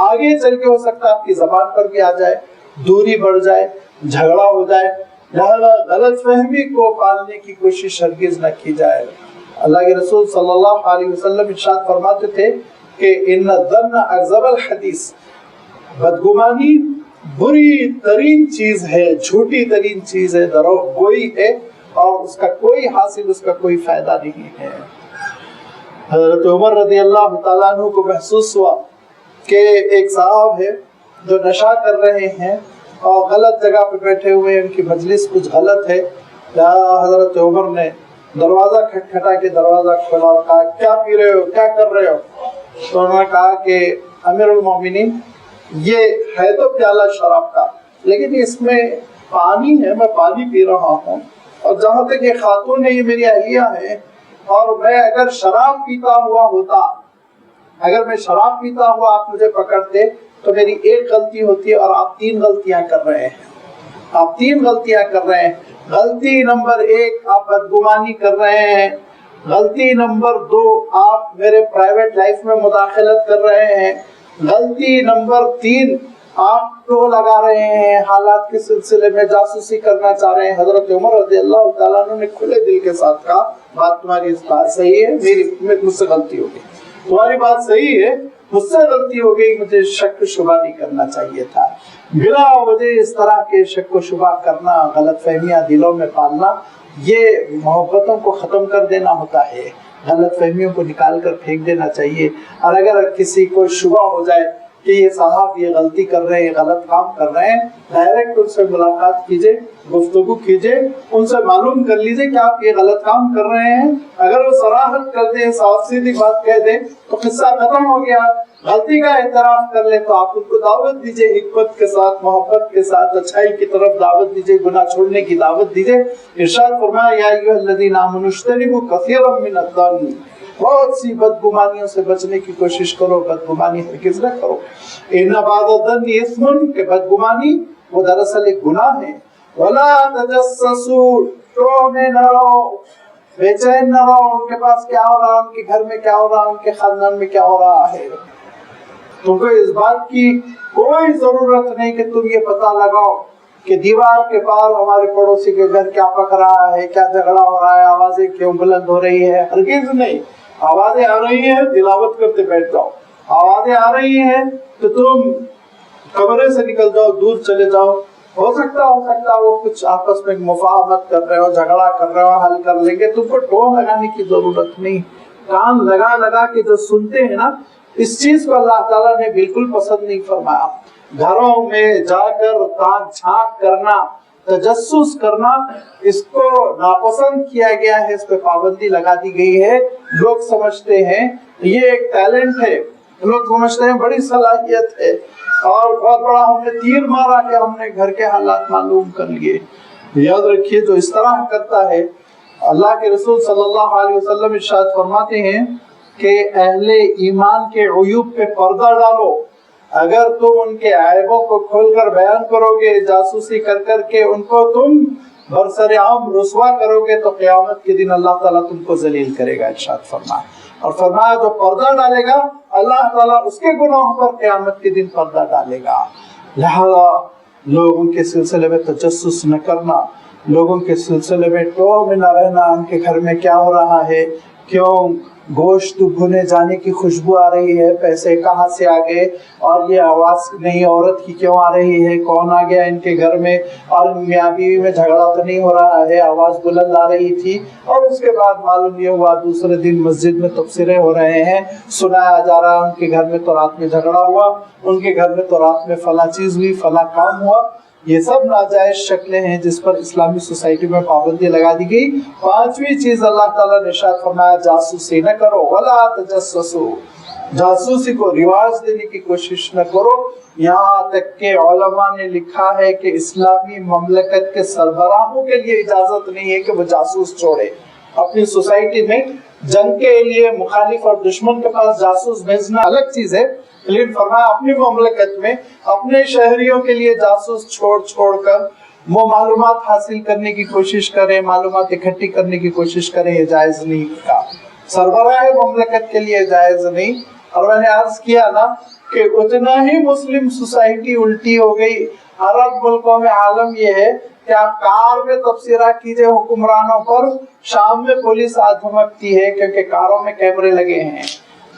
آگے چل کے ہو سکتا ہے آپ کی زبان پر بھی آ جائے، دوری بڑھ جائے، جھگڑا ہو جائے. لہذا غلط فہمی کو پالنے کی کوشش ہرگز نہ کی جائے. اللہ کے رسول صلی اللہ علیہ وسلم ارشاد فرماتے تھے کہ ان الظن اکذب الحدیث، بدگمانی بری ترین چیز ہے، جھوٹی ترین چیز ہے، دروغ گوئی ہے، اور اس کا کوئی حاصل، اس کا کوئی فائدہ نہیں ہے۔ حضرت عمر رضی اللہ تعالیٰ عنہ کو محسوس ہوا کہ ایک صاحب ہے جو نشہ کر رہے ہیں اور غلط جگہ پہ بیٹھے ہوئے ہیں، ان کی مجلس کچھ غلط ہے۔ حضرت عمر نے دروازہ کھٹکھٹا کے دروازہ کھولا اور کہا کیا پی رہے ہو، کیا کر رہے ہو؟ تو انہوں نے کہا کہ امیر المومنین یہ ہے تو پیالہ شراب کا، لیکن اس میں پانی ہے، میں پانی پی رہا ہوں، اور جہاں تک یہ خاتون ہے یہ میری اہلیہ ہے، اور میں اگر شراب پیتا ہوا ہوتا، اگر میں شراب پیتا ہوا آپ مجھے پکڑتے تو میری ایک غلطی ہوتی ہے اور آپ 3 غلطیاں کر رہے ہیں، آپ 3 غلطیاں کر رہے ہیں۔ غلطی نمبر 1 آپ بدگمانی کر رہے ہیں، غلطی نمبر 2 آپ میرے پرائیویٹ لائف میں مداخلت کر رہے ہیں، غلطی نمبر 3 آپ ٹو لگا رہے ہیں، حالات کے سلسلے میں جاسوسی کرنا چاہ رہے ہیں۔ حضرت عمر رضی اللہ تعالیٰ عنہ نے کھلے دل کے ساتھ کہا بات تمہاری اس بات صحیح ہے، مجھ سے غلطی ہو گئی، تمہاری بات صحیح ہے، مجھ سے غلطی ہو گئی، مجھے شک و شبہ نہیں کرنا چاہیے تھا۔ بلا وجہ اس طرح کے شک و شبہ کرنا، غلط فہمیاں دلوں میں پالنا، یہ محبتوں کو ختم کر دینا ہوتا ہے، غلط فہمیوں کو نکال کر پھینک دینا چاہیے۔ اور اگر کسی کو شبہ ہو جائے کہ یہ صاحب یہ غلطی کر رہے ہیں، غلط کام کر رہے ہیں، ڈائریکٹ ان سے ملاقات کیجئے، گفتگو کیجئے، ان سے معلوم کر لیجئے کہ آپ یہ غلط کام کر رہے ہیں۔ اگر وہ صراحت کر دیں، صاف سیدھی بات کہہ دیں تو قصہ ختم ہو گیا۔ غلطی کا اعتراف کر لیں تو آپ ان کو دعوت دیجئے، حکمت کے ساتھ، محبت کے ساتھ، اچھائی کی طرف دعوت دیجئے، گناہ چھوڑنے کی دعوت دیجئے۔ ارشاد فرمایا یا ایھا الذین آمنوا اجتنبوا کثیرا من الظن، بہت سی بدگمانیوں سے بچنے کی کوشش کرو، بدگمانی ہرگز نہ کرو۔ ان بعض الظن اثم، کہ بدگمانی وہ دراصل ایک گناہ ہے۔ ولا تجسسوا، ٹو میں نہ رہو، بے چین نہ رہو، ان کے پاس کیا ہو رہا، ان کے گھر میں کیا ہو رہا، ان کے خاندان میں کیا ہو رہا ہے۔ تم کو اس بات کی کوئی ضرورت نہیں کہ تم یہ پتہ لگاؤ کہ دیوار کے پار ہمارے پڑوسی کے گھر کیا پک رہا ہے، کیا جھگڑا ہو رہا ہے، آوازیں کیوں بلند ہو رہی ہے۔ ہرگز نہیں۔ آوازیں آ رہی ہیں تلاوت کرتے بیٹھ جاؤ، آوازیں آ رہی ہیں تو تم کمرے سے نکل جاؤ، دور چلے جاؤ۔ ہو سکتا وہ کچھ آپس میں مفاہمت کر رہے ہو، جھگڑا کر رہے ہو، حل کر لیں گے، تم کو ٹون لگانے کی ضرورت نہیں۔ کان لگا لگا کے جو سنتے ہیں نا، اس چیز کو اللہ تعالیٰ نے بالکل پسند نہیں فرمایا۔ گھروں میں جا کر تاک جھانک کرنا، تجسس کرنا، اس کو ناپسند کیا گیا ہے، اس پہ پابندی لگا دی گئی ہے۔ لوگ سمجھتے ہیں یہ ایک ٹیلنٹ ہے، لوگ سمجھتے ہیں بڑی صلاحیت ہے اور بہت بڑا ہم نے تیر مارا کہ ہم نے گھر کے حالات معلوم کر لیے۔ یاد رکھیے جو اس طرح کرتا ہے، اللہ کے رسول صلی اللہ علیہ وسلم ارشاد فرماتے ہیں کہ اہل ایمان کے عیوب پہ پردہ ڈالو۔ اگر تم ان کے عیبوں کو کھول کر بیان کرو گے، جاسوسی کر کر کے ان کو تم برسر عام رسوا کرو گے تو قیامت کے دن اللہ تعالیٰ تم کو ذلیل کرے گا، ارشاد فرمایا۔ اور فرمایا جو پردہ ڈالے گا اللہ تعالیٰ اس کے گناہوں پر قیامت کے دن پردہ ڈالے گا۔ لہذا لوگوں کے سلسلے میں تجسس نہ کرنا، لوگوں کے سلسلے میں ٹو میں نہ رہنا، ان کے گھر میں کیا ہو رہا ہے، کیوں گوشت بھنے جانے کی خوشبو آ رہی ہے، پیسے کہاں سے آ گئے، اور یہ آواز نئی عورت کی کیوں آ رہی ہے، کون آ گیا ان کے گھر میں، اور میاں بیوی میں جھگڑا تو نہیں ہو رہا ہے، آواز بلند آ رہی تھی، اور اس کے بعد معلوم یہ ہوا دوسرے دن مسجد میں تبصرے ہو رہے ہیں، سنایا جا رہا ان کے گھر میں تو رات میں جھگڑا ہوا، ان کے گھر میں تو رات میں فلاں چیز ہوئی، فلاں کام ہوا۔ یہ سب ناجائز شکلیں ہیں جس پر اسلامی سوسائٹی میں پابندی لگا دی گئی۔ 5ویں چیز اللہ تعالیٰ نے ارشاد فرمایا جاسوسی نہ کرو، ولا تجسسوا، جاسوسی کو رواج دینے کی کوشش نہ کرو۔ یہاں تک کہ علماء نے لکھا ہے کہ اسلامی مملکت کے سربراہوں کے لیے اجازت نہیں ہے کہ وہ جاسوس چھوڑے۔ اپنی سوسائٹی میں جنگ کے لیے مخالف اور دشمن کے پاس جاسوس بھیجنا الگ چیز ہے، لیکن فرمایا اپنی مملکت میں اپنے شہریوں کے لیے جاسوس چھوڑ کر وہ معلومات حاصل کرنے کی کوشش کریں، معلومات اکٹھی کرنے کی کوشش کریں، یہ جائز نہیں کا، سربراہ مملکت کے لیے جائز نہیں۔ اور میں نے عرض کیا نا کہ اتنا ہی مسلم سوسائٹی الٹی ہو گئی۔ عرب ملکوں میں عالم یہ ہے کہ آپ کار میں تبصرہ کیجئے حکمرانوں پر، شام میں پولیس آ دھمکتی ہے کیونکہ کاروں میں کیمرے لگے ہیں،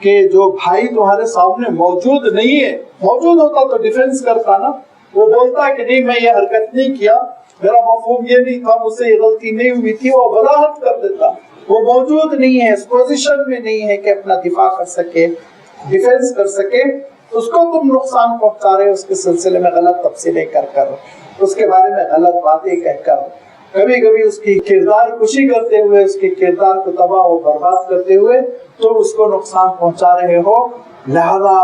کہ جو بھائی تمہارے سامنے موجود نہیں ہے، موجود ہوتا تو ڈیفینس کرتا نا، وہ بولتا کہ نہیں میں یہ حرکت نہیں کیا، میرا مفہوم یہ نہیں تھا، مجھ سے یہ غلطی نہیں ہوئی تھی، وہ وضاحت کر دیتا. وہ موجود نہیں ہے، اس پوزیشن میں نہیں ہے کہ اپنا دفاع کر سکے، ڈیفینس کر سکے، اس کو تم نقصان پہنچا رہے ہو اس کے سلسلے میں غلط تفسیریں کر کر، اس کے بارے میں غلط باتیں کہہ کر، کبھی کبھی اس کی کردار کشی کرتے ہوئے، اس کے کردار کو تباہ و برباد کرتے ہوئے تم اس کو نقصان پہنچا رہے ہو. لہذا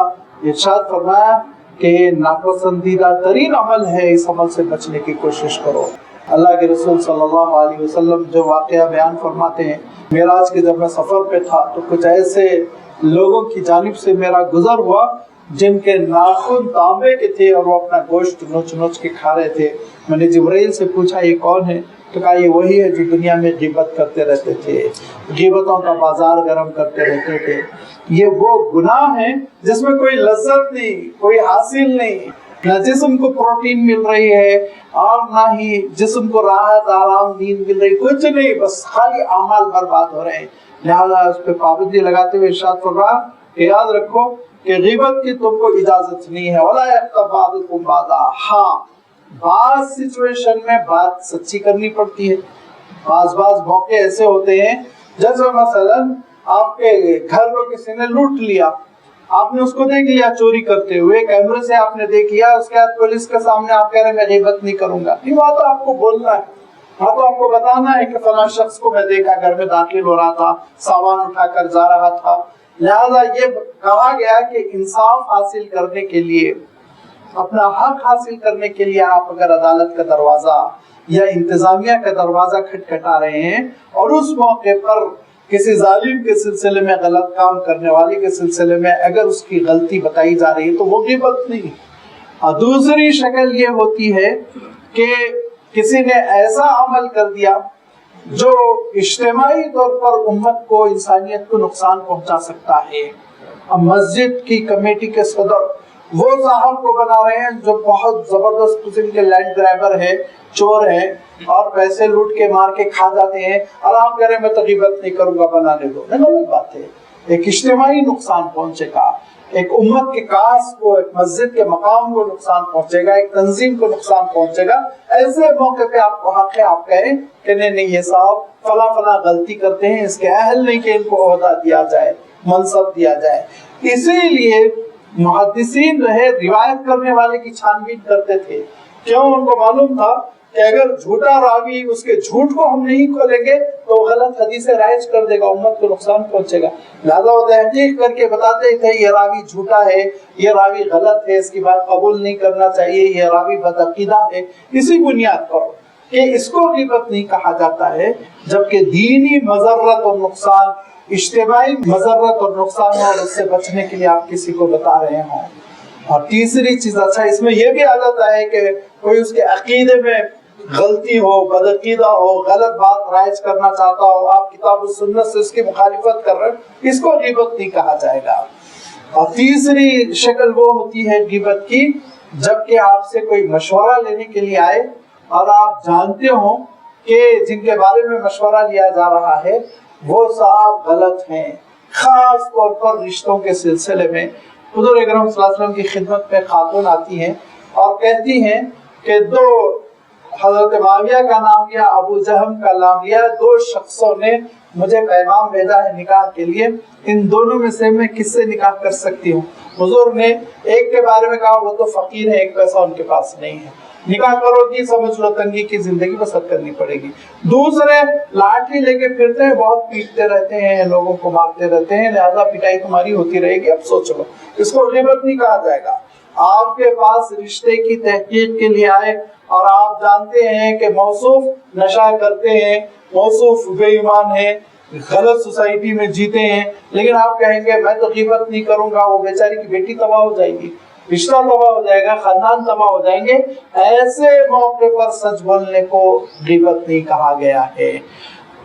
ارشاد فرمایا کہ یہ ناپسندیدہ ترین عمل ہے، اس عمل سے بچنے کی کوشش کرو. اللہ کے رسول صلی اللہ علیہ وسلم جو واقعہ بیان فرماتے ہیں، معراج کے جب میں سفر پہ تھا تو کچھ ایسے لوگوں کی جانب سے میرا گزر ہوا جن کے ناخن تانبے کے تھے اور وہ اپنا گوشت نوچ نوچ کے کھا رہے تھے. میں نے جبرائیل سے پوچھا یہ کون ہے؟ تو کہا یہ وہی ہے جو دنیا میں غیبت کرتے رہتے تھے، غیبتوں کا بازار گرم کرتے رہتے تھے. یہ وہ گناہ ہے جس میں کوئی لذت نہیں، کوئی حاصل نہیں، نہ جسم کو پروٹین مل رہی ہے اور نہ ہی جسم کو راحت آرام نیند مل رہی، کچھ نہیں، بس خالی اعمال برباد ہو رہے ہیں. لہذا اس پہ پابندی لگاتے ہوئے ارشاد فرمایا کہ یاد رکھو کہ غیبت کی تم کو اجازت نہیں ہے. وَلَا يَغْتَبْ بَعْضُكُمْ بَعْضًا. ہاں بعض سچویشن میں بات سچی کرنی پڑتی ہے، بعض موقع ایسے ہوتے ہیں جیسے مثلا آپ کے گھر کو کسی نے لوٹ لیا، آپ نے اس کو دیکھ لیا چوری کرتے ہوئے، کیمرے سے آپ نے دیکھ لیا، اس کے بعد پولیس کے سامنے آپ کہہ رہے ہیں میں غیبت نہیں کروں گا. نہیں، وہاں تو آپ کو بولنا ہے، وہاں تو آپ کو بتانا ہے کہ فلاں شخص کو میں دیکھا گھر میں داخل ہو رہا تھا، سامان اٹھا کر جا رہا تھا. لہذا یہ کہا گیا کہ انصاف حاصل کرنے کے لیے، اپنا حق حاصل کرنے کے لیے آپ اگر عدالت کا دروازہ یا انتظامیہ کا دروازہ کھٹکھٹا رہے ہیں اور اس موقع پر کسی ظالم کے سلسلے میں، غلط کام کرنے والے کے سلسلے میں اگر اس کی غلطی بتائی جا رہی ہے تو وہ غیبت نہیں. اور دوسری شکل یہ ہوتی ہے کہ کسی نے ایسا عمل کر دیا جو اجتماعی طور پر امت کو، انسانیت کو نقصان پہنچا سکتا ہے. اب مسجد کی کمیٹی کے صدر وہ صاحب کو بنا رہے ہیں جو بہت زبردست قسم کے لینڈ گرابر ہے، چور ہیں اور پیسے لوٹ کے مار کے کھا جاتے ہیں، اور آپ کہہ رہے ہیں میں غیبت نہیں کروں گا، بنانے دو. غلط بات ہے. ایک اجتماعی نقصان پہنچے گا، ایک امت کے کاس کو، ایک مسجد کے مقام کو نقصان پہنچے گا، ایک تنظیم کو نقصان پہنچے گا. ایسے موقع پہ آپ کو حق ہے آپ کہیں کہ نہیں یہ صاحب فلاں فلاں غلطی کرتے ہیں، اس کے اہل نہیں کہ ان کو عہدہ دیا جائے، منصب دیا جائے. اسی لیے محدثین جو ہے روایت کرنے والے کی چھان بین کرتے تھے. کیوں؟ ان کو معلوم تھا کہ اگر جھوٹا راوی اس کے جھوٹ کو ہم نہیں کھولیں گے تو غلط حدیث رائج کر دے گا، امت کو نقصان پہنچے گا. لہذا وہ تحقیق کر کے بتاتے تھے یہ راوی جھوٹا ہے، یہ راوی غلط ہے، اس کی بات قبول نہیں کرنا چاہیے، یہ راوی بدعقیدہ ہے. اسی بنیاد پر کہ اس کو غیبت نہیں کہا جاتا ہے، جبکہ دینی مضرت اور نقصان، اجتماعی مضرت اور نقصان اور اس سے بچنے کے لیے آپ کسی کو بتا رہے ہوں. اور تیسری چیز، اچھا اس میں یہ بھی آ جاتا ہے کہ کوئی اس کے عقیدے میں غلطی ہو، بدعقیدہ ہو، غلط بات رائج کرنا چاہتا ہو، آپ کتاب و سنت سے اس کی مخالفت کر رہے ہیں، اس کو غیبت نہیں کہا جائے گا. اور تیسری شکل وہ ہوتی ہے غیبت کی جبکہ آپ سے کوئی مشورہ لینے کے لیے آئے اور آپ جانتے ہوں کہ جن کے بارے میں مشورہ لیا جا رہا ہے وہ صاحب غلط ہیں. خاص طور پر رشتوں کے سلسلے میں حضور اکرم صلی اللہ علیہ وسلم کی خدمت میں خاتون آتی ہیں اور کہتی ہیں کہ دو، حضرت معاویہ کا نام لیا، ابو جہم کا نام لیا، دو شخصوں نے مجھے پیغام بھیجا ہے نکاح کے لیے، ان دونوں میں سے میں کس سے نکاح کر سکتی ہوں؟ حضور نے ایک کے بارے میں کہا وہ تو فقیر ہے، ایک پیسہ ان کے پاس نہیں ہے، نکاح کرو گی سمجھ لو تنگی کی زندگی بسر کرنی پڑے گی. دوسرے لاٹھی لے کے پھرتے ہیں، بہت پیٹتے رہتے ہیں، لوگوں کو مارتے رہتے ہیں، لہذا پٹائی تمہاری ہوتی رہے گی. اب سوچ لو، اس کو غیبت نہیں کہا جائے گا. آپ کے پاس رشتے کی تحقیق کے لیے آئے اور آپ جانتے ہیں کہ موصوف نشہ کرتے ہیں، موصوف بے ایمان ہیں، غلط سوسائٹی میں جیتے ہیں، لیکن آپ کہیں گے میں تو غیبت نہیں کروں گا، وہ بیچاری کی بیٹی تباہ ہو جائے گی، رشتہ تباہ ہو جائے گا، خاندان تباہ ہو جائیں گے. ایسے موقع پر سچ بولنے کو غیبت نہیں کہا گیا ہے.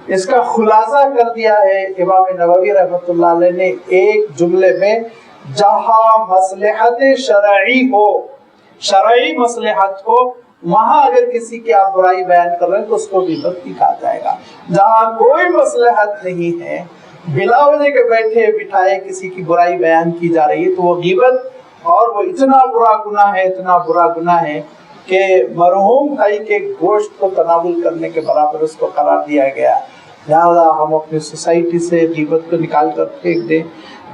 اس کا خلاصہ کر دیا ہے امام نووی رحمۃ اللہ علیہ نے ایک جملے میں، جہاں مصلحت شرعی ہو، شرعی مصلحت ہو، وہاں اگر کسی کی آپ برائی بیان کر رہے ہیں تو اس کو غیبت نہیں کہا جائے گا. جہاں کوئی مصلحت نہیں ہے، بلا وجہ کے بیٹھے بٹھائے کسی کی برائی بیان کی جا رہی ہے تو وہ غیبت، اور وہ اتنا برا گناہ ہے، اتنا برا گناہ ہے کہ مرحوم بھائی کے گوشت کو تناول کرنے کے برابر اس کو قرار دیا گیا۔ لہذا ہم اپنی سوسائٹی سے غیبت کو نکال کر پھینک دیں۔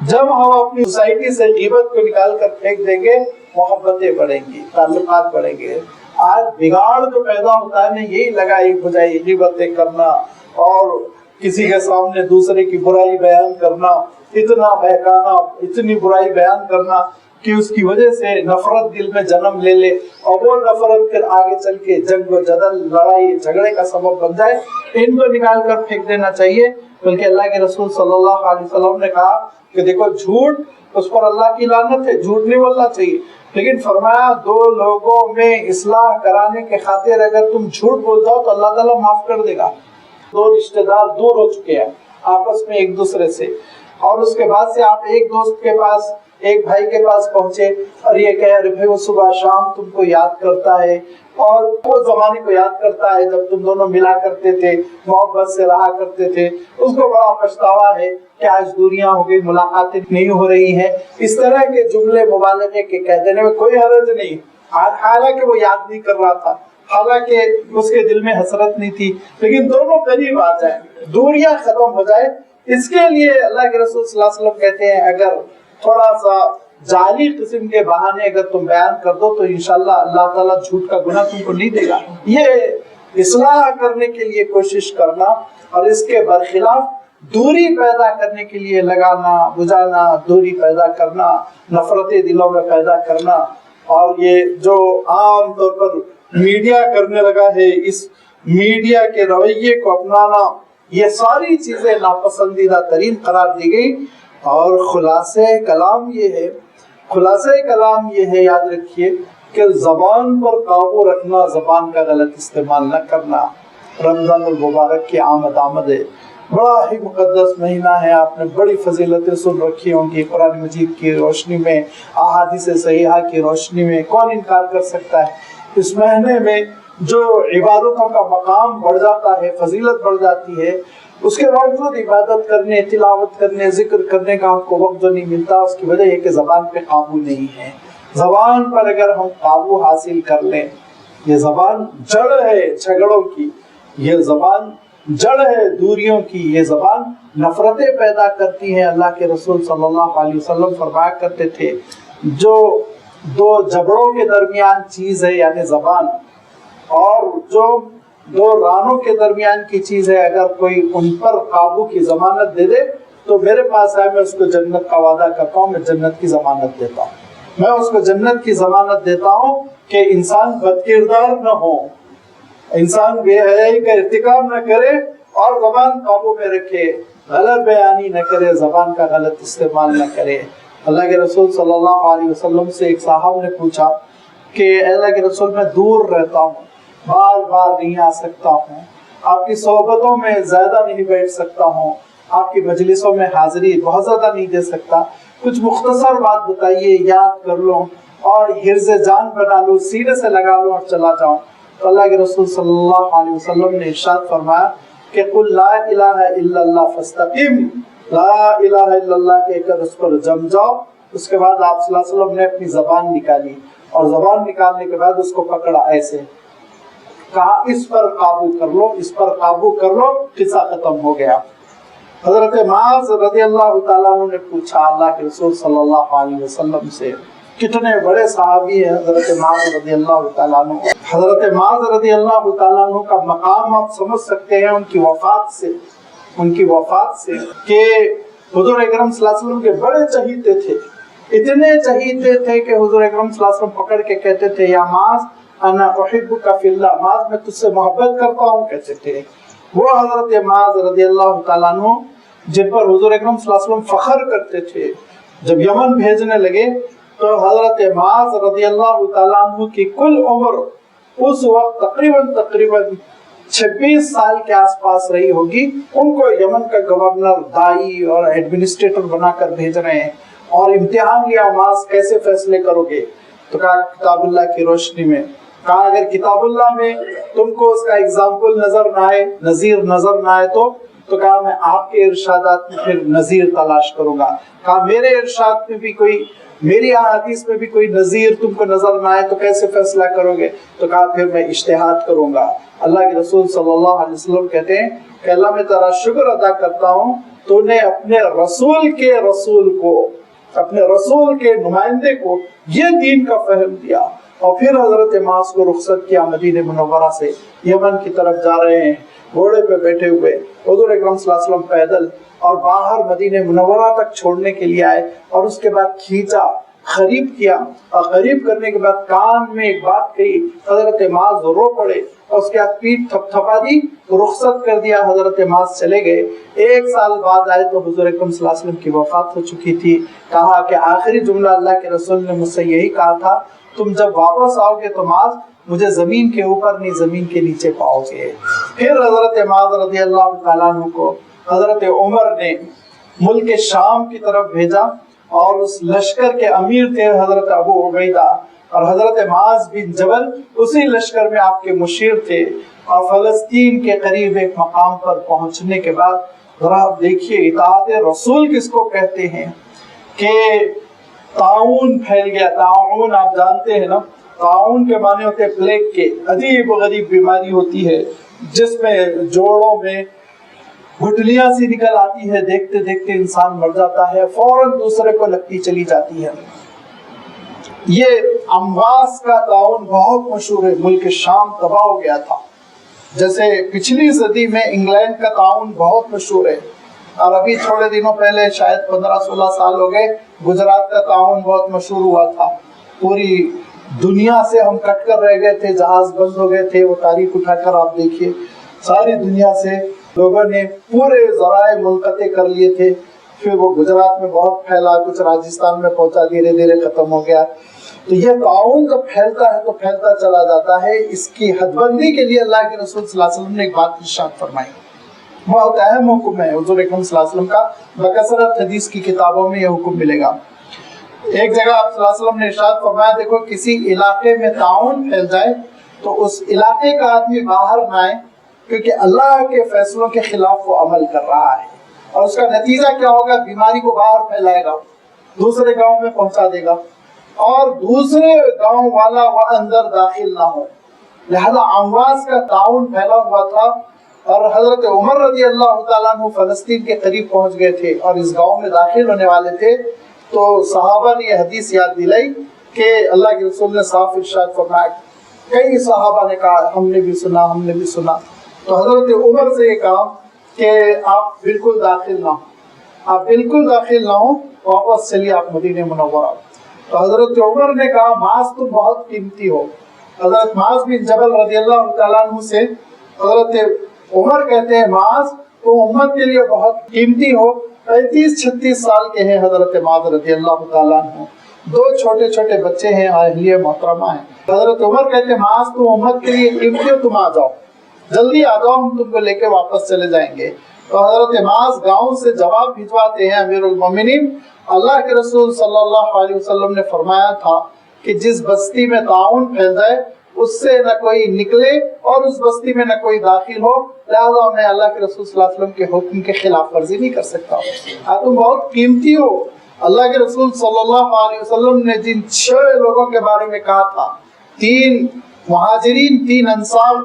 جب ہم اپنی سوسائٹی سے غیبت کو نکال کر پھینک دیں گے، محبتیں بڑھیں گی، تعلقات بڑھیں گے۔ آج بگاڑ جو پیدا ہوتا ہے نا، یہی لگائی بجائی، غیبتیں کرنا اور کسی کے سامنے دوسرے کی برائی بیان کرنا، اتنا بہکانا، اتنی برائی بیان کرنا کہ اس کی وجہ سے نفرت دل میں جنم لے لے، اور وہ نفرت پھر آگے چل کے جنگ و جدل، لڑائی جھگڑے کا سبب بن جائے۔ ان کو نکال کر پھینک دینا چاہیے۔ بلکہ اللہ کے رسول صلی اللہ علیہ وسلم نے کہا کہ دیکھو جھوٹ، اس پر اللہ کی لعنت ہے، جھوٹ نہیں بولنا چاہیے، لیکن فرمایا دو لوگوں میں اصلاح کرانے کے خاطر اگر تم جھوٹ بول جاؤ تو اللہ تعالیٰ معاف کر دے گا۔ دو رشتہ دار دور ہو چکے ہیں آپس میں ایک دوسرے سے، اور اس کے بعد سے آپ ایک دوست کے پاس، ایک بھائی کے پاس پہنچے اور یہ کہہ رہے بھائی وہ صبح شام تم کو یاد کرتا ہے، اور وہ زمانے کو یاد کرتا ہے جب تم دونوں ملا کرتے تھے، محبت سے رہا کرتے تھے، اس کو بڑا پچھتاوا ہے کہ آج دوریاں ہو گئی، ملاقاتیں نہیں ہو رہی ہیں۔ اس طرح کے جملے مبالغے کے کہہ دینے میں کوئی حرج نہیں، حالانکہ وہ یاد نہیں کر رہا تھا، حالانکہ اس کے دل میں حسرت نہیں تھی، لیکن دونوں قریب آ جائیں، دوریاں ختم ہو جائے۔ اس کے لیے اللہ کے رسول صلی اللہ علیہ وسلم کہتے ہیں اگر تھوڑا سا جعلی قسم کے بہانے اگر تم بیان کر دو تو انشاءاللہ اللہ تعالیٰ جھوٹ کا گناہ تم کو نہیں دے گا۔ یہ اصلاح کرنے کے لیے کوشش کرنا اور اس کے برخلاف دوری پیدا کرنے کے لیے لگانا بجانا، دوری پیدا کرنا، نفرتیں دلوں میں پیدا کرنا، اور یہ جو عام طور پر میڈیا کرنے لگا ہے، اس میڈیا کے رویے کو اپنانا، یہ ساری چیزیں ناپسندیدہ ترین قرار دی گئی۔ اور خلاصہ کلام یہ ہے، یاد رکھیے کہ زبان پر قابو رکھنا، زبان کا غلط استعمال نہ کرنا۔ رمضان المبارک کی آمد ہے، بڑا ہی مقدس مہینہ ہے، آپ نے بڑی فضیلتیں سن رکھی ہوں گی قرآن مجید کی روشنی میں، احادیث صحیحہ کی روشنی میں، کون انکار کر سکتا ہے؟ اس مہینے میں جو عبادتوں کا مقام بڑھ جاتا ہے، فضیلت بڑھ جاتی ہے، اس کے باوجود عبادت کرنے، تلاوت کرنے، ذکر کرنے کا ہم کو وقت جو نہیں ملتا، اس کی وجہ یہ کہ زبان پہ قابو نہیں ہے۔ زبان پر اگر ہم قابو حاصل کر لیں، یہ زبان جڑ ہے جھگڑوں کی، یہ زبان جڑ ہے دوریوں کی، یہ زبان نفرتیں پیدا کرتی ہے۔ اللہ کے رسول صلی اللہ علیہ وسلم فرمایا کرتے تھے جو دو جبڑوں کے درمیان چیز ہے یعنی زبان، اور جو دو رانوں کے درمیان کی چیز ہے، اگر کوئی ان پر قابو کی ضمانت دے دے تو میرے پاس آئے، میں اس کو جنت کا وعدہ کرتا ہوں، میں جنت کی ضمانت دیتا ہوں، میں اس کو جنت کی ضمانت دیتا ہوں کہ انسان بد کردار نہ ہو، انسان بے حیائی کا ارتکاب نہ کرے اور زبان قابو میں رکھے، غلط بیانی نہ کرے، زبان کا غلط استعمال نہ کرے۔ اللہ کے رسول صلی اللہ علیہ وسلم سے ایک صاحب نے پوچھا کہ اللہ کے رسول میں دور رہتا ہوں، بار بار نہیں آ سکتا ہوں، آپ کی صحبتوں میں زیادہ نہیں بیٹھ سکتا ہوں، آپ کی مجلسوں میں حاضری بہت زیادہ نہیں دے سکتا، کچھ مختصر بات بتائیے، یاد کر لوں اور حرز جان بنا لوں، سینے سے لگا لوں اور چلا جاؤں۔ تو اللہ کے رسول صلی اللہ علیہ وسلم نے ارشاد فرمایا کہ قل لا الہ الا اللہ فاستقم، لا الہ الا اللہ کہہ کر اس پر جم جاؤ۔ اس کے بعد آپ صلی اللہ علیہ وسلم نے اپنی زبان نکالی، اور زبان نکالنے کے بعد اس کو پکڑا، ایسے کہا اس پر قابو کر لو، اس پر قابو کر لو، قصہ ختم ہو گیا۔ حضرت معاذ رضی اللہ تعالیٰ عنہ نے پوچھا اللہ کے رسول صلی اللہ علیہ وسلم سے، کتنے بڑے صحابی ہیں حضرت معاذ رضی اللہ تعالیٰ عنہ۔ حضرت معاذ رضی اللہ تعالیٰ عنہ کا مقام آپ سمجھ سکتے ہیں ان کی وفات سے کہ حضور اکرم صلی اللہ علیہ وسلم کے بڑے چہیتے تھے، اتنے چہیتے تھے کہ حضور اکرم صلی اللہ علیہ وسلم پکڑ کے کہتے تھے یا معاذ انا احبک فی اللہ، معاذ میں تجھ سے محبت کرتا ہوں کہتے تھے۔ وہ حضرت معاذ رضی اللہ تعالیٰ عنہ جن پر حضور اکرم صلی اللہ علیہ وسلم فخر کرتے تھے، جب یمن بھیجنے لگے تو حضرت معاذ رضی اللہ تعالیٰ عنہ کی کل عمر اس وقت تقریباً 26 سال کے آس پاس رہی ہوگی۔ ان کو یمن کا گورنر، دائی اور ایڈمنسٹریٹر بنا کر بھیج رہے ہیں، اور امتحان لیا معاذ کیسے فیصلے کرو گے؟ تو کہا کتاب اللہ کی روشنی میں۔ کہا اگر کتاب اللہ میں تم کو اس کا اگزامپل نظر نہ آئے، نظیر نظر نہ آئے تو تو کہا میں آپ کے ارشادات میں پھر نظیر تلاش کروں گا. کہا میرے ارشاد میں بھی کوئی، میری احادیث میں بھی کوئی نظیر تم کو نظر نہ آئے تو کیسے فیصلہ کرو گے؟ تو کہا پھر میں اجتہاد کروں گا. اللہ کے رسول صلی اللہ علیہ وسلم کہتے ہیں کہ اللہ میں تیرا شکر ادا کرتا ہوں تو نے اپنے رسول کے رسول کو، اپنے رسول کے نمائندے کو یہ دین کا فہم دیا. اور پھر حضرت معاذ کو رخصت کیا، مدینہ منورہ سے یمن کی طرف جا رہے ہیں گھوڑے پہ بیٹھے ہوئے. حضور اکرم صلی اللہ علیہ وسلم پیدل اور باہر مدینہ منورہ تک چھوڑنے کے لیے آئے اور اس کے بعد کھینچا، قریب کیا، اور قریب کرنے کے بعد کان میں ایک بات کہی. حضرت معاذ رو پڑے اور اس کے بعد پیٹھ تھپ تھپا دی، رخصت کر دیا. حضرت معاذ چلے گئے. 1 سال بعد آئے تو حضور اکرم صلی اللہ علیہ وسلم کی وفات ہو چکی تھی. کہا کہ آخری جملہ اللہ کے رسول نے مجھ سے یہی کہا تھا، تم جب واپس آؤ گے تو معاذ مجھے زمین کے اوپر نہیں زمین کے نیچے پاؤ گے. پھر حضرت معاذ رضی اللہ تعالیٰ عنہ کو حضرت عمر نے ملک شام کی طرف بھیجا اور اس لشکر کے امیر تھے حضرت ابو عبیدہ، اور حضرت معاذ بن جبل اسی لشکر میں آپ کے مشیر تھے. اور فلسطین کے قریب ایک مقام پر پہنچنے کے بعد ذرا آپ دیکھیے اطاعت رسول کس کو کہتے ہیں کہ طاعون پھیل گیا. طاعون آپ جانتے ہیں نا، طاعون کے معنی ہوتے ہیں پلیگ کے. عجیب و غریب بیماری ہوتی ہے جس میں جوڑوں میں گٹلیاں سی نکل آتی ہے، دیکھتے دیکھتے انسان مر جاتا ہے، فوراً دوسرے کو لگتی چلی جاتی ہے. یہ امواس کا طاعون بہت مشہور ہے، ملک شام تباہ ہو گیا تھا. جیسے پچھلی صدی میں انگلینڈ کا طاعون بہت مشہور ہے، اور ابھی تھوڑے دنوں پہلے شاید 15-16 سال ہو گئے گجرات کا طاعون بہت مشہور ہوا تھا. پوری دنیا سے ہم کٹ کر رہ گئے تھے، جہاز بند ہو گئے تھے. وہ تاریخ اٹھا کر آپ دیکھیے، ساری دنیا سے لوگوں نے پورے ذرائع منقطع کر لیے تھے. پھر وہ گجرات میں بہت پھیلا، کچھ راجستھان میں پہنچا، دھیرے دھیرے ختم ہو گیا. تو یہ طاعون جب پھیلتا ہے تو پھیلتا چلا جاتا ہے. اس کی حد بندی کے لیے اللہ کے رسول صلی اللہ علیہ وسلم نے ایک بات ارشاد فرمائی، بہت اہم حکم ہے حضور اکرم صلی اللہ علیہ وسلم کا. بکثرت حدیث کی کتابوں میں یہ حکم ملے گا. ایک جگہ آپ صلی اللہ علیہ وسلم نے ارشاد فرمایا، دیکھو کسی علاقے میں طاعون پھیل جائے تو اس علاقے کا آدمی باہر نہ آئے، کیونکہ اللہ کے فیصلوں کے خلاف وہ عمل کر رہا ہے. اور اس کا نتیجہ کیا ہوگا؟ بیماری کو باہر پھیلائے گا، دوسرے گاؤں میں پہنچا دے گا، اور دوسرے گاؤں والا وہ اندر داخل نہ ہو. لہذا امواس کا طاعون پھیلا ہوا تھا، اور حضرت عمر رضی اللہ تعالیٰ عنہ فلسطین کے قریب پہنچ گئے تھے اور اس گاؤں میں داخل ہونے والے تھے. تو صحابہ نے یہ حدیث یاد دلائی کہ اللہ کے رسول نے صاف ارشاد فرمایا. کئی صحابہ نے کہا ہم نے بھی سنا، ہم نے بھی سنا. تو حضرت عمر سے یہ کہا کہ آپ بالکل داخل نہ ہو، آپ بالکل داخل نہ ہو، واپس چلیے آپ مدینہ منورہ. تو حضرت عمر نے کہا معاذ تم بہت قیمتی ہو. حضرت معاذ بن جبل رضی اللہ تعالیٰ عنہ سے حضرت عمر کہتے ہیں معاذ تم امت کے لیے بہت قیمتی ہو. 35-36 سال کے ہیں حضرت معاذ رضی اللہ تعالیٰ عنہ، 2 چھوٹے چھوٹے بچے ہیں، اہلیہ محترمہ ہیں. حضرت عمر کہتے ہیں معاذ تم امت کے لیے قیمتی ہو، تم آ جاؤ، جلدی آ جاؤ، ہم تم کو لے کے واپس چلے جائیں گے. تو حضرت معاذ گاؤں سے جواب بھجواتے ہیں، امیر المومنین اللہ کے رسول صلی اللہ علیہ وسلم نے فرمایا تھا کہ جس بستی میں طاعون پھیل جائے اس سے نہ کوئی نکلے اور اس بستی میں نہ کوئی داخل ہو، لہذا میں اللہ کے رسول صلی اللہ علیہ وسلم کے حکم کے خلاف ورزی نہیں کر سکتا. تم بہت قیمتی ہو. اللہ کے رسول صلی اللہ علیہ وسلم نے جن 6 لوگوں کے بارے میں کہا تھا، 3 مہاجرین 3 انصار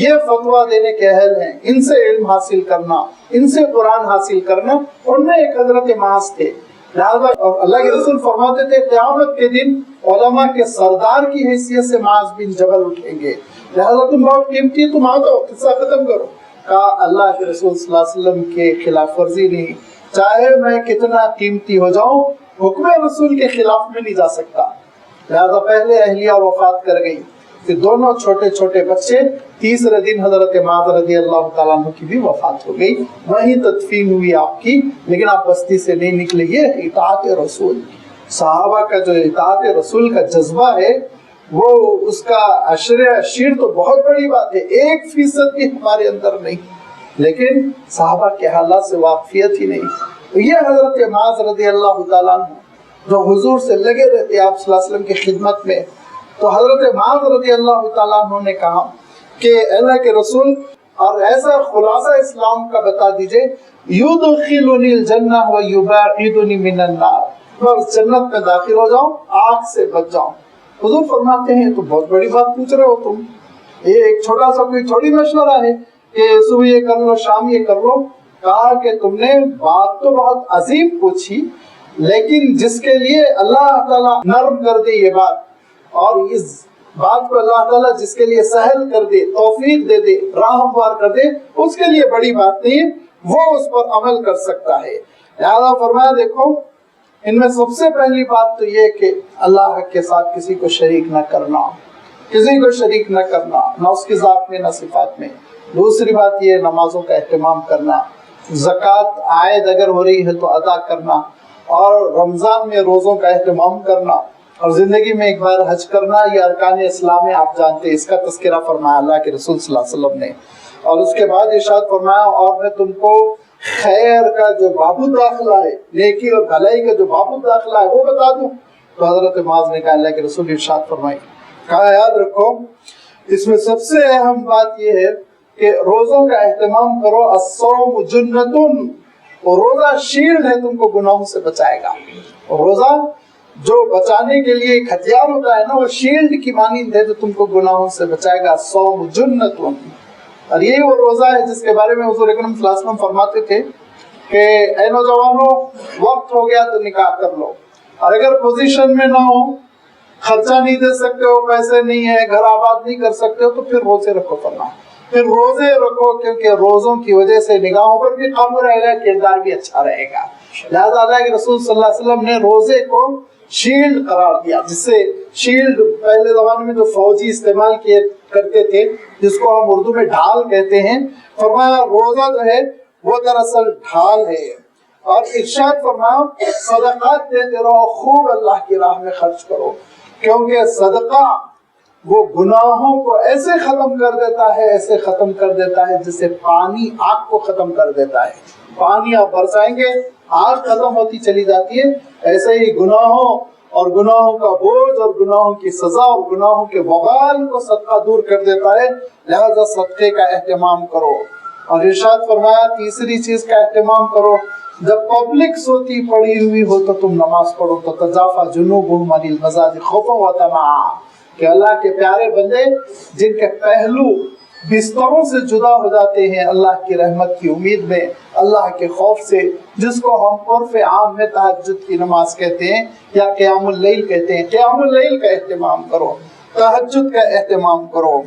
یہ فتویٰ دینے کے اہل ہیں، ان سے علم حاصل کرنا، ان سے قرآن حاصل کرنا، ان میں ایک حضرت معاذ تھے. لہذا اللہ کے رسول فرماتے تھے قیامت کے دن علماء کے سردار کی حیثیت سے معاذ بن جبل اٹھیں گے، لہذا تم بہت قیمتی، تم آ جاؤ، قصہ ختم کرو. کہا اللہ کے رسول صلی اللہ علیہ وسلم کے خلاف ورزی نہیں، چاہے میں کتنا قیمتی ہو جاؤں حکم رسول کے خلاف میں نہیں جا سکتا. لہذا پہلے اہلیہ وفات کر گئی، پھر دونوں چھوٹے چھوٹے بچے، تیسرے دن حضرت معاذ رضی اللہ تعالیٰ عنہ کی بھی وفات ہو گئی، وہیں تدفین ہوئی آپ کی. لیکن آپ بستی سے نہیں نکلے. یہ اطاعت رسول، صحابہ کا جو اطاعت رسول کا جذبہ ہے وہ اس کا عشیر تو بہت بڑی بات ہے، 1% بھی ہمارے اندر نہیں، لیکن صحابہ کے حالات سے واقفیت ہی نہیں. یہ حضرت معاذ رضی اللہ تعالیٰ عنہ جو حضور سے لگے رہتے آپ صلی اللہ علیہ وسلم کی خدمت میں. تو حضرت معاذ رضی اللہ تعالیٰ عنہ نے کہا کہ اللہ کے رسول اور ایسا خلاصہ اسلام کا بتا دیجئے، یدخلنی الجنہ و یباعدنی من النار، میں اس جنت میں داخل ہو جاؤں، آگ سے بچ جاؤں۔ حضور فرماتے ہیں تو بہت بڑی بات پوچھ رہے ہو تم، یہ ایک چھوٹا سا کوئی تھوڑی مشورہ ہے کہ صبح یہ کر لو شام یہ کر لو۔ کہا کہ تم نے بات تو بہت عظیم پوچھی، لیکن جس کے لیے اللہ تعالیٰ نرم کر دے یہ بات، اور اس بات کو اللہ تعالیٰ جس کے لیے سہل کر دے، توفیق دے دے، راہ ہموار کر دے، اس کے لیے بڑی بات نہیں، وہ اس پر عمل کر سکتا ہے۔ لہذا فرمایا دیکھو ان میں سب سے پہلی بات تو یہ کہ اللہ کے ساتھ کسی کو شریک نہ کرنا، کسی کو شریک نہ کرنا، نہ اس کی ذات میں نہ صفات میں۔ دوسری بات یہ نمازوں کا اہتمام کرنا، زکوٰۃ عائد اگر ہو رہی ہے تو ادا کرنا، اور رمضان میں روزوں کا اہتمام کرنا، اور زندگی میں ایک بار حج کرنا، یہ ارکان اسلام ہے، آپ جانتے ہیں، اس کا تذکرہ فرمایا اللہ کے رسول صلی اللہ علیہ وسلم نے۔ اور اس کے بعد ارشاد فرمایا اور میں تم کو خیر کا جو باب داخلہ ہے، نیکی اور بھلائی کا جو باب داخلہ ہے وہ بتا دوں۔ تو حضرت معاذ نے کہا اللہ کے رسول ارشاد فرمائی، کہا یاد رکھو اس میں سب سے اہم بات یہ ہے کہ روزوں کا اہتمام کرو، الصوم جنۃ، اور روزہ شیلڈ ہے، تم کو گناہوں سے بچائے گا۔ روزہ جو بچانے کے لیے ایک ہتھیار ہوتا ہے نا، وہ شیلڈ کی مانند ہے جو تم کو گناہوں سے بچائے گا، الصوم جنۃ۔ اور یہی وہ روزہ ہے جس کے بارے میں حضور اکرم صلی اللہ علیہ وسلم فرماتے تھے کہ اے نوجوانوں وقت ہو گیا تو نکاح کر لو، اور اگر پوزیشن میں نہ ہو، خرچہ نہیں دے سکتے ہو، پیسے نہیں ہے، گھر آباد نہیں کر سکتے ہو، تو پھر روزے رکھو، فرمایا پھر روزے رکھو، کیونکہ روزوں کی وجہ سے نگاہوں پر بھی قابو رہے گا، کردار بھی اچھا رہے گا۔ لہذا اللہ کے رسول صلی اللہ علیہ وسلم نے روزے کو شیلڈ قرار دیا، جس سے شیلڈ پہلے زمانے میں جو فوجی استعمال کیے کرتے تھے، جس کو ہم اردو میں ڈھال کہتے ہیں، فرمایا روزہ جو ہے وہ دراصل ڈھال ہے۔ اور ارشاد فرمایا صدقات دیتے رہو، خوب اللہ کی راہ میں خرچ کرو، کیونکہ صدقہ وہ گناہوں کو ایسے ختم کر دیتا ہے، ایسے ختم کر دیتا ہے جسے پانی آگ کو ختم کر دیتا ہے۔ پانی آپ برسائیں گے، آگ ختم ہوتی چلی جاتی ہے، ایسے ہی گناہوں اور گناہوں کا بوجھ اور گناہوں کی سزا اور گناہوں کے وبال کو صدقہ دور کر دیتا ہے۔ لہذا صدقے کا اہتمام کرو۔ اور ارشاد فرمایا تیسری چیز کا اہتمام کرو، جب پبلک سوتی پڑی ہوئی ہو تو تم نماز پڑھو، تو تجافی جنوبہم عن المضاجع خوفا وطمعا، کہ اللہ کے پیارے بندے جن کے پہلو بستروں سے جدا ہو جاتے ہیں اللہ کی رحمت کی امید میں، اللہ کے خوف سے، جس کو ہم عرف عام میں تہجد کی نماز کہتے ہیں یا قیام اللیل کہتے ہیں، قیام اللیل کا اہتمام کرو، تہجد کا اہتمام کرو۔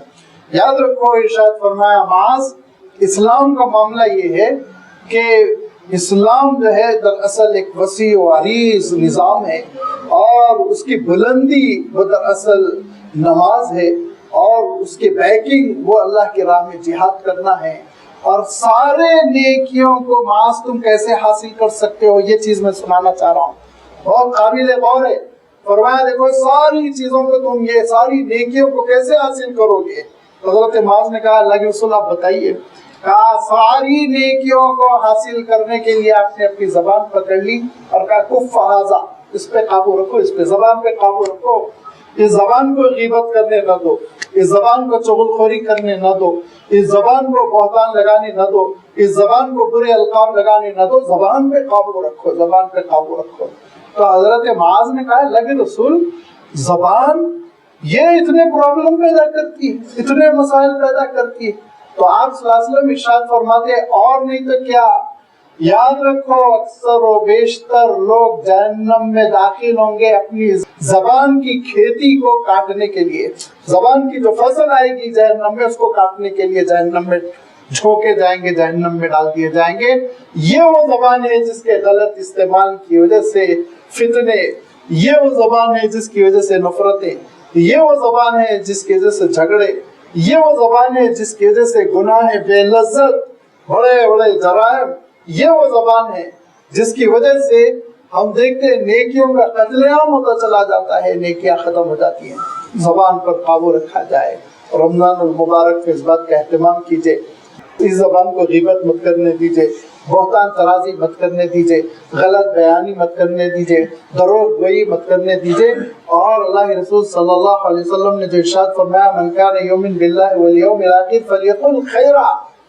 یاد رکھو ارشاد فرمایا معاذ، اسلام کا معاملہ یہ ہے کہ اسلام جو ہے دراصل ایک وسیع و عریض نظام ہے، اور اس کی بلندی وہ دراصل نماز ہے، اور اس کی بیکنگ وہ اللہ کی راہ میں جہاد کرنا ہے۔ اور سارے نیکیوں کو معاذ تم کیسے حاصل کر سکتے ہو، یہ چیز میں سنانا چاہ رہا ہوں، بہت قابل غور ہے۔ فرمایا دیکھو ساری چیزوں کو تم یہ ساری نیکیوں کو کیسے حاصل کرو گے؟ حضرت معاذ نے کہا اللہ کے رسول آپ بتائیے۔ کہا ساری نیکیوں کو حاصل کرنے کے لیے آپ نے اپنی زبان پکڑ لی اور کہا کف ھذا، اس پہ قابو رکھو، اس پہ زبان پہ قابو رکھو، اس زبان کو غیبت کرنے نہ دو، اس زبان کو چغل خوری کرنے نہ دو، اس زبان کو بہتان لگانے نہ دو، اس زبان کو برے القاب لگانے نہ دو، زبان پہ قابو رکھو، زبان پہ قابو رکھو۔ تو حضرت معاذ نے کہا اللہ کے رسول زبان یہ اتنے پرابلم پیدا کرتی ہے، اتنے مسائل پیدا کرتی ہے؟ تو آپ صلی اللہ علیہ وسلم ارشاد فرماتے اور نہیں تو کیا، یاد رکھو اکثر و بیشتر لوگ جہنم میں داخل ہوں گے اپنی زبان کی کھیتی کو کاٹنے کے لیے، زبان کی جو فصل آئے گی جہنم میں اس کو کاٹنے کے لیے جہنم میں جھونکے جائیں گے، جہنم میں ڈال دیے جائیں گے۔ یہ وہ زبان ہے جس کے غلط استعمال کی وجہ سے فتنے، یہ وہ زبان ہے جس کی وجہ سے نفرتیں، یہ وہ زبان ہے جس کی وجہ سے جھگڑے، یہ وہ زبان ہے جس کی وجہ سے گناہ بے لذت، بڑے بڑے جرائم، یہ وہ زبان ہے جس کی وجہ سے ہم دیکھتے ہیں نیکیوں کا قتل عام ہوتا چلا جاتا ہے، نیکیاں ختم ہو جاتی ہیں۔ زبان پر قابو رکھا جائے۔ رمضان المبارک میں اس بات کا اہتمام کیجئے، اس زبان کو غیبت مت کرنے دیجئے، بہتان ترازی مت کرنے دیجئے، غلط بیانی مت کرنے دیجئے، دروغ گوئی مت کرنے دیجئے۔ اور اللہ کے رسول صلی اللہ علیہ وسلم نے جو ارشاد فرمایا من کان یؤمن باللہ والیوم الآخر فلیقل خیرا،